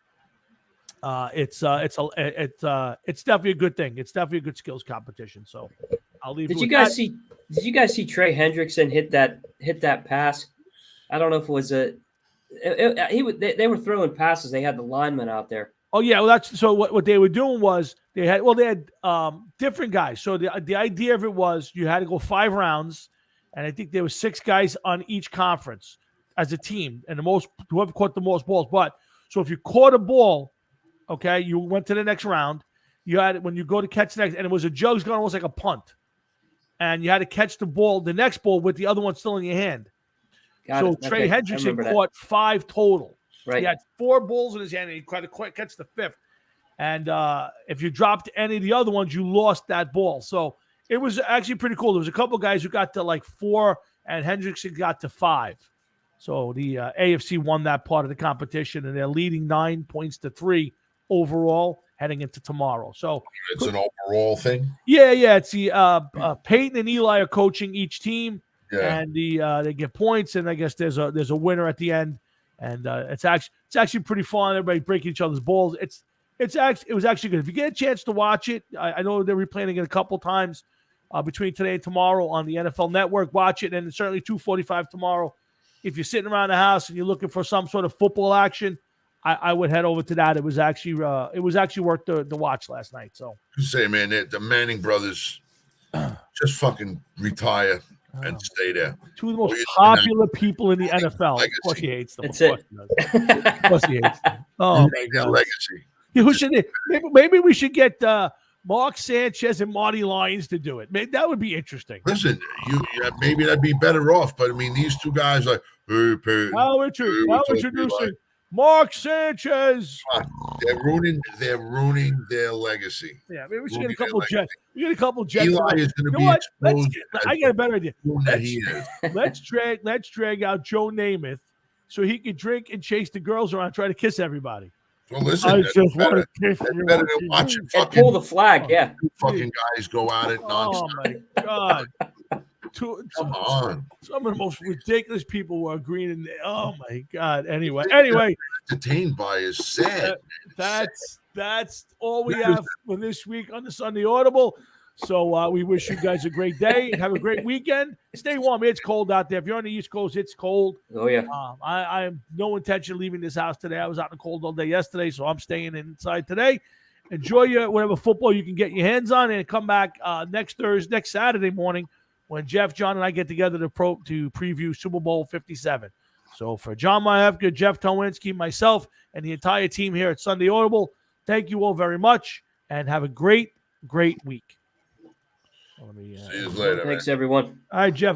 It's definitely a good thing. It's definitely a good skills competition. So I'll leave. Did you guys see Trey Hendrickson hit that pass? I don't know if it was they were throwing passes. They had the lineman out there. Oh yeah, well so what they were doing was they had different guys. So the idea of it was you had to go 5 rounds, and I think there were 6 guys on each conference as a team, and whoever caught the most balls. But so if you caught a ball, okay, you went to the next round. You had when you go to catch the next, and it was a jug's gun, almost like a punt, and you had to catch the next ball with the other one still in your hand. Trey Hendrickson caught 5 total. Right. He had 4 balls in his hand, and he tried to catch the 5th. And if you dropped any of the other ones, you lost that ball. So it was actually pretty cool. There was a couple of guys who got to like 4, and Hendrickson got to 5. So the AFC won that part of the competition, and they're leading 9-3 overall heading into tomorrow. So it's an overall thing. Yeah. It's the Peyton and Eli are coaching each team, and they get points, and I guess there's a winner at the end. And it's actually pretty fun. Everybody breaking each other's balls. It was actually good. If you get a chance to watch it, I know they're replaying it a couple times between today and tomorrow on the NFL Network. Watch it, and certainly 2:45 tomorrow. If you're sitting around the house and you're looking for some sort of football action, I would head over to that. It was actually worth the watch last night. So say, man, the Manning brothers just fucking retire and stay there. 2 of the most popular people in the NFL. Legacy. Of course he hates them. That's it. Of course he hates them. Oh my God. Legacy. Maybe we should get Mark Sanchez and Marty Lyons to do it. Maybe that would be interesting. Listen, maybe that'd be better off. But I mean, these 2 guys are. Now introducing Mark Sanchez. They're ruining their legacy. Yeah, maybe we should get a couple Jets. We get a couple Jets. Eli is going to be exposed. I got a better idea. Let's drag out Joe Namath so he can drink and chase the girls around, try to kiss everybody. Well, listen, I just want to kiss you. Better than watching and pull the flag. Yeah, fucking guys go at it nonstop. Oh my God. Come on. Some of the most ridiculous people were agreeing. Oh my God. Anyway, Detained by is sad. that's all we have for this week on the Sunday Audible. So we wish you guys a great day and have a great weekend. Stay warm. It's cold out there. If you're on the East Coast, it's cold. Oh yeah. I have no intention of leaving this house today. I was out in the cold all day yesterday, so I'm staying inside today. Enjoy your whatever football you can get your hands on, and come back next Saturday morning when Jeff, John, and I get together to preview Super Bowl 57. So for John Majewka, Jeff Towinski, myself, and the entire team here at Sunday Audible, thank you all very much, and have a great, great week. See you later. Thanks, everyone. All right, Jeff.